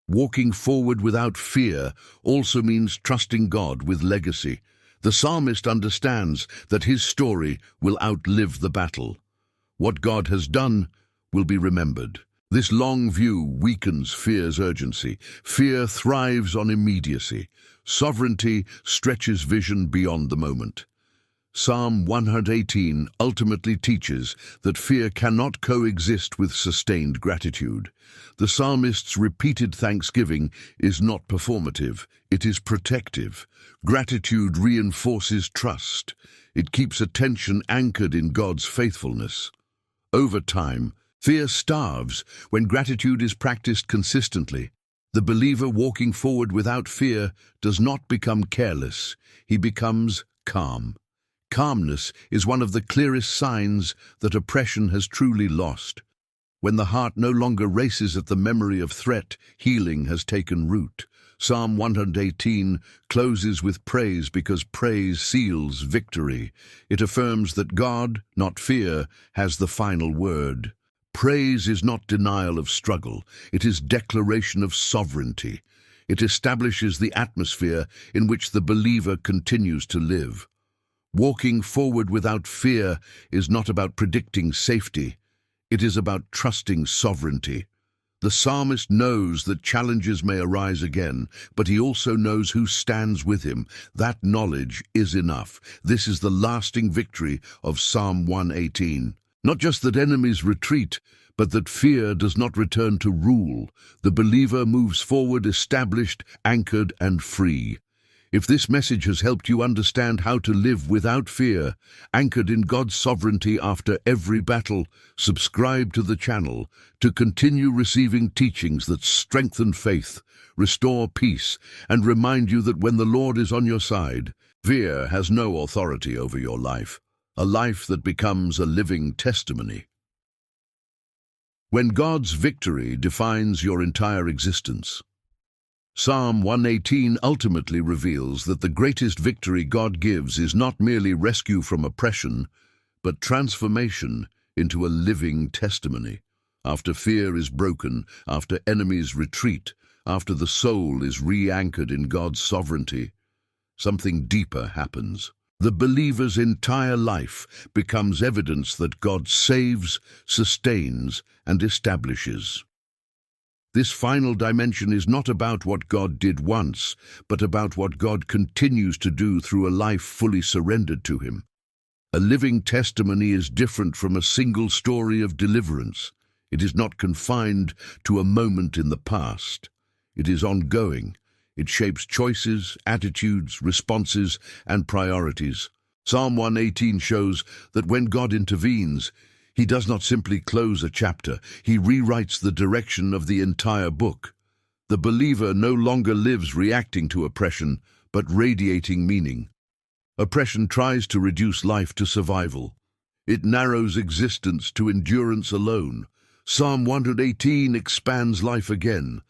Walking forward without fear also means trusting God with legacy. The psalmist understands that his story will outlive the battle. What God has done will be remembered. This long view weakens fear's urgency. Fear thrives on immediacy. Sovereignty stretches vision beyond the moment. Psalm 118 ultimately teaches that fear cannot coexist with sustained gratitude. The psalmist's repeated thanksgiving is not performative, it is protective. Gratitude reinforces trust. It keeps attention anchored in God's faithfulness. Over time, fear starves when gratitude is practiced consistently. The believer walking forward without fear does not become careless, he becomes calm. Calmness is one of the clearest signs that oppression has truly lost. When the heart no longer races at the memory of threat, healing has taken root. Psalm 118 closes with praise because praise seals victory. It affirms that God, not fear, has the final word. Praise is not denial of struggle, it is declaration of sovereignty. It establishes the atmosphere in which the believer continues to live. Walking forward without fear is not about predicting safety, it is about trusting sovereignty. The psalmist knows that challenges may arise again, but he also knows who stands with him. That knowledge is enough. This is the lasting victory of Psalm 118. Not just that enemies retreat, but that fear does not return to rule. The believer moves forward established, anchored, and free. If this message has helped you understand how to live without fear, anchored in God's sovereignty after every battle, subscribe to the channel to continue receiving teachings that strengthen faith, restore peace, and remind you that when the Lord is on your side, fear has no authority over your life, a life that becomes a living testimony. When God's victory defines your entire existence. Psalm 118 ultimately reveals that the greatest victory God gives is not merely rescue from oppression, but transformation into a living testimony. After fear is broken, after enemies retreat, after the soul is re-anchored in God's sovereignty, something deeper happens. The believer's entire life becomes evidence that God saves, sustains, and establishes. This final dimension is not about what God did once, but about what God continues to do through a life fully surrendered to Him. A living testimony is different from a single story of deliverance. It is not confined to a moment in the past. It is ongoing. It shapes choices, attitudes, responses, and priorities. Psalm 118 shows that when God intervenes, He does not simply close a chapter, He rewrites the direction of the entire book. The believer no longer lives reacting to oppression, but radiating meaning. Oppression tries to reduce life to survival. It narrows existence to endurance alone. Psalm 118 expands life again.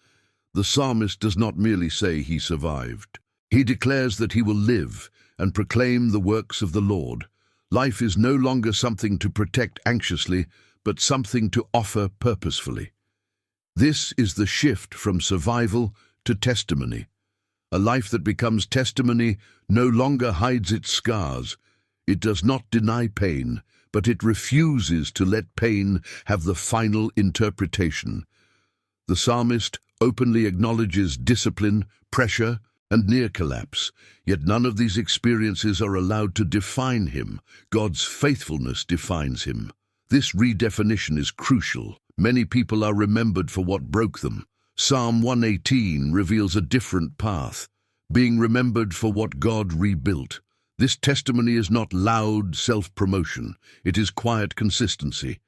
The psalmist does not merely say he survived. He declares that he will live and proclaim the works of the Lord. Life is no longer something to protect anxiously, but something to offer purposefully. This is the shift from survival to testimony. A life that becomes testimony no longer hides its scars. It does not deny pain, but it refuses to let pain have the final interpretation. The psalmist openly acknowledges discipline, pressure, and near collapse, yet none of these experiences are allowed to define him. God's faithfulness defines him. This redefinition is crucial. Many people are remembered for what broke them. Psalm 118 reveals a different path, being remembered for what God rebuilt. This testimony is not loud self-promotion, it is quiet consistency.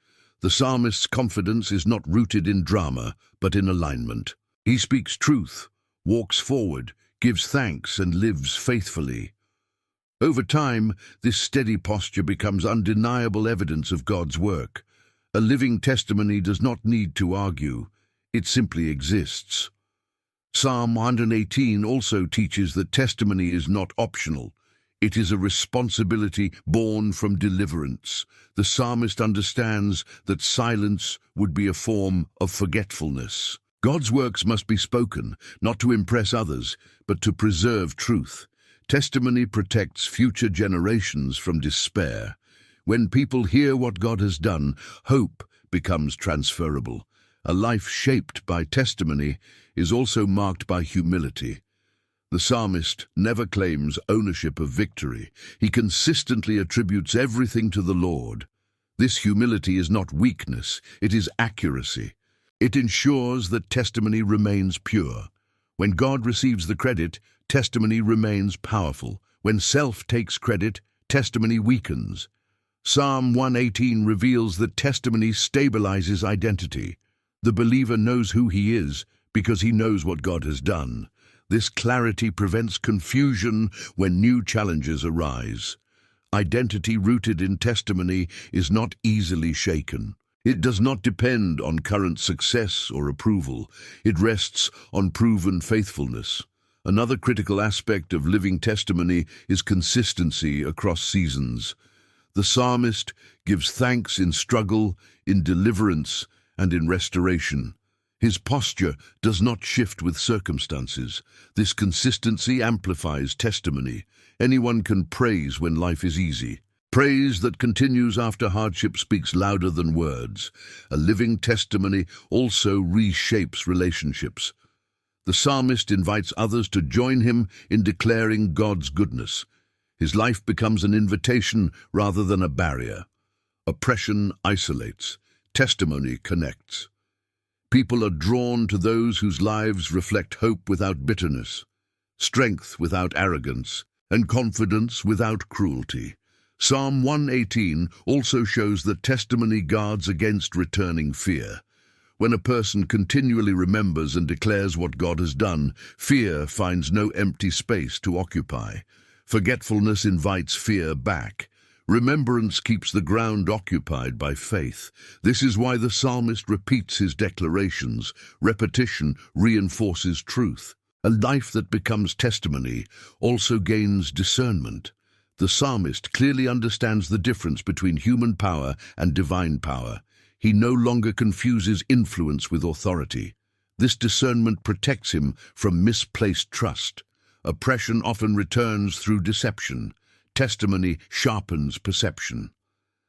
The psalmist's confidence is not rooted in drama, but in alignment. He speaks truth, walks forward, gives thanks, and lives faithfully. Over time, this steady posture becomes undeniable evidence of God's work. A living testimony does not need to argue, it simply exists. Psalm 118 also teaches that testimony is not optional. It is a responsibility born from deliverance. The psalmist understands that silence would be a form of forgetfulness. God's works must be spoken, not to impress others, but to preserve truth. Testimony protects future generations from despair. When people hear what God has done, hope becomes transferable. A life shaped by testimony is also marked by humility. The psalmist never claims ownership of victory. He consistently attributes everything to the Lord. This humility is not weakness, it is accuracy. It ensures that testimony remains pure. When God receives the credit, testimony remains powerful. When self takes credit, testimony weakens. Psalm 118 reveals that testimony stabilizes identity. The believer knows who he is because he knows what God has done. This clarity prevents confusion when new challenges arise. Identity rooted in testimony is not easily shaken. It does not depend on current success or approval. It rests on proven faithfulness. Another critical aspect of living testimony is consistency across seasons. The psalmist gives thanks in struggle, in deliverance, and in restoration. His posture does not shift with circumstances. This consistency amplifies testimony. Anyone can praise when life is easy. Praise that continues after hardship speaks louder than words. A living testimony also reshapes relationships. The psalmist invites others to join him in declaring God's goodness. His life becomes an invitation rather than a barrier. Oppression isolates. Testimony connects. People are drawn to those whose lives reflect hope without bitterness, strength without arrogance, and confidence without cruelty. Psalm 118 also shows that testimony guards against returning fear. When a person continually remembers and declares what God has done, fear finds no empty space to occupy. Forgetfulness invites fear back. Remembrance keeps the ground occupied by faith. This is why the psalmist repeats his declarations. Repetition reinforces truth. A life that becomes testimony also gains discernment. The psalmist clearly understands the difference between human power and divine power. He no longer confuses influence with authority. This discernment protects him from misplaced trust. Oppression often returns through deception. Testimony sharpens perception.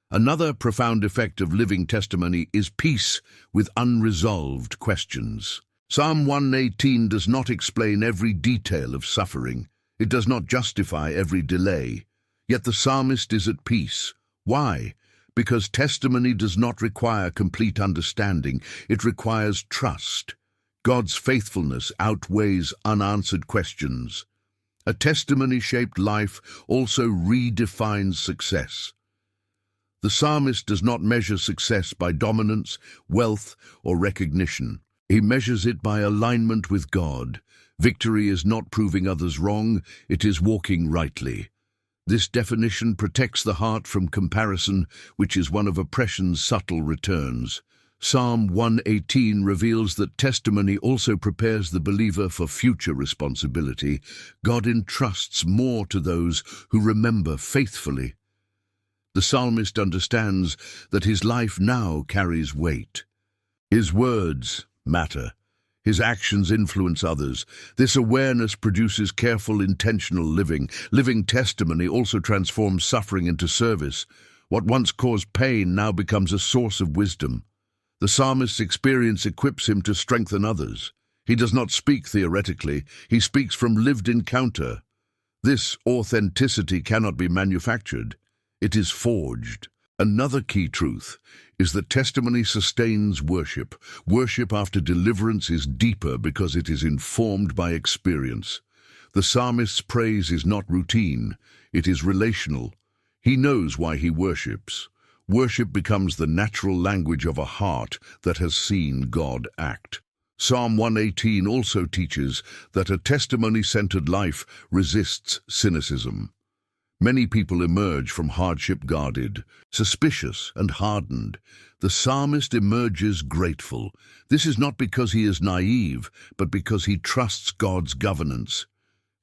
Another profound effect of living testimony is peace with unresolved questions. Psalm 118 does not explain every detail of suffering. It does not justify every delay. Yet the psalmist is at peace. Why? Because testimony does not require complete understanding. It requires trust. God's faithfulness outweighs unanswered questions. A testimony-shaped life also redefines success. The psalmist does not measure success by dominance, wealth, or recognition. He measures it by alignment with God. Victory is not proving others wrong, it is walking rightly. This definition protects the heart from comparison, which is one of oppression's subtle returns. Psalm 118 reveals that testimony also prepares the believer for future responsibility. God entrusts more to those who remember faithfully. The psalmist understands that his life now carries weight. His words matter. His actions influence others. This awareness produces careful, intentional living. Living testimony also transforms suffering into service. What once caused pain now becomes a source of wisdom. The psalmist's experience equips him to strengthen others. He does not speak theoretically, he speaks from lived encounter. This authenticity cannot be manufactured. It is forged. Another key truth is that testimony sustains worship. Worship after deliverance is deeper because it is informed by experience. The psalmist's praise is not routine, it is relational. He knows why he worships. Worship becomes the natural language of a heart that has seen God act. Psalm 118 also teaches that a testimony-centered life resists cynicism. Many people emerge from hardship guarded, suspicious and hardened. The psalmist emerges grateful. This is not because he is naive, but because he trusts God's governance.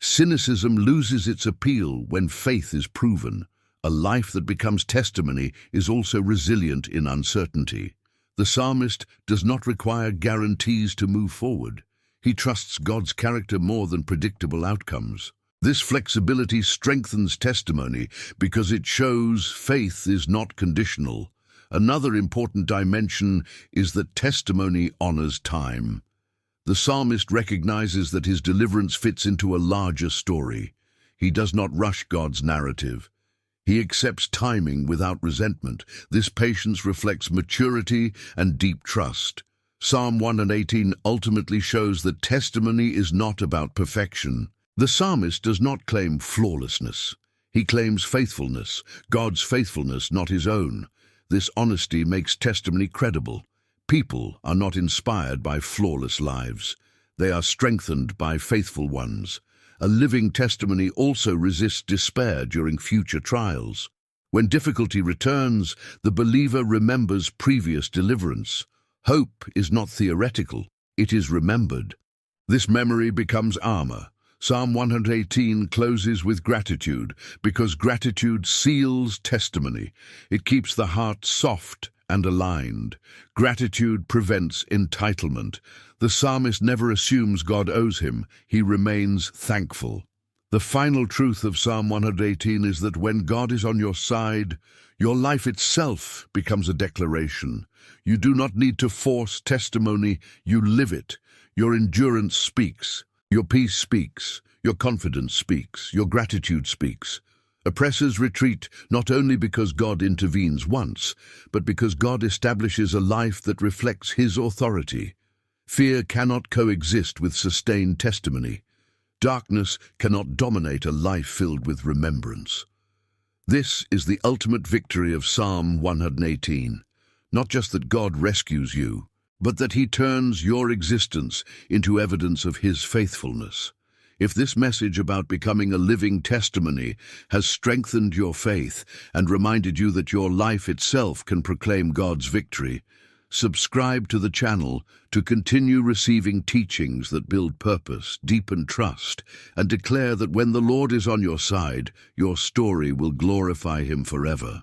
Cynicism loses its appeal when faith is proven. A life that becomes testimony is also resilient in uncertainty. The psalmist does not require guarantees to move forward. He trusts God's character more than predictable outcomes. This flexibility strengthens testimony because it shows faith is not conditional. Another important dimension is that testimony honors time. The psalmist recognizes that his deliverance fits into a larger story. He does not rush God's narrative. He accepts timing without resentment. This patience reflects maturity and deep trust. Psalm 118 ultimately shows that testimony is not about perfection. The psalmist does not claim flawlessness. He claims faithfulness, God's faithfulness, not his own. This honesty makes testimony credible. People are not inspired by flawless lives. They are strengthened by faithful ones. A living testimony also resists despair during future trials. When difficulty returns, the believer remembers previous deliverance. Hope is not theoretical, it is remembered. This memory becomes armor. Psalm 118 closes with gratitude because gratitude seals testimony. It keeps the heart soft and aligned. Gratitude prevents entitlement. The psalmist never assumes God owes him. He remains thankful. The final truth of Psalm 118 is that when God is on your side, your life itself becomes a declaration. You do not need to force testimony, you live it. Your endurance speaks. Your peace speaks, your confidence speaks, your gratitude speaks. Oppressors retreat not only because God intervenes once, but because God establishes a life that reflects his authority. Fear cannot coexist with sustained testimony. Darkness cannot dominate a life filled with remembrance. This is the ultimate victory of Psalm 118. Not just that God rescues you, but that he turns your existence into evidence of his faithfulness. If this message about becoming a living testimony has strengthened your faith and reminded you that your life itself can proclaim God's victory, subscribe to the channel to continue receiving teachings that build purpose, deepen trust, and declare that when the Lord is on your side, your story will glorify him forever.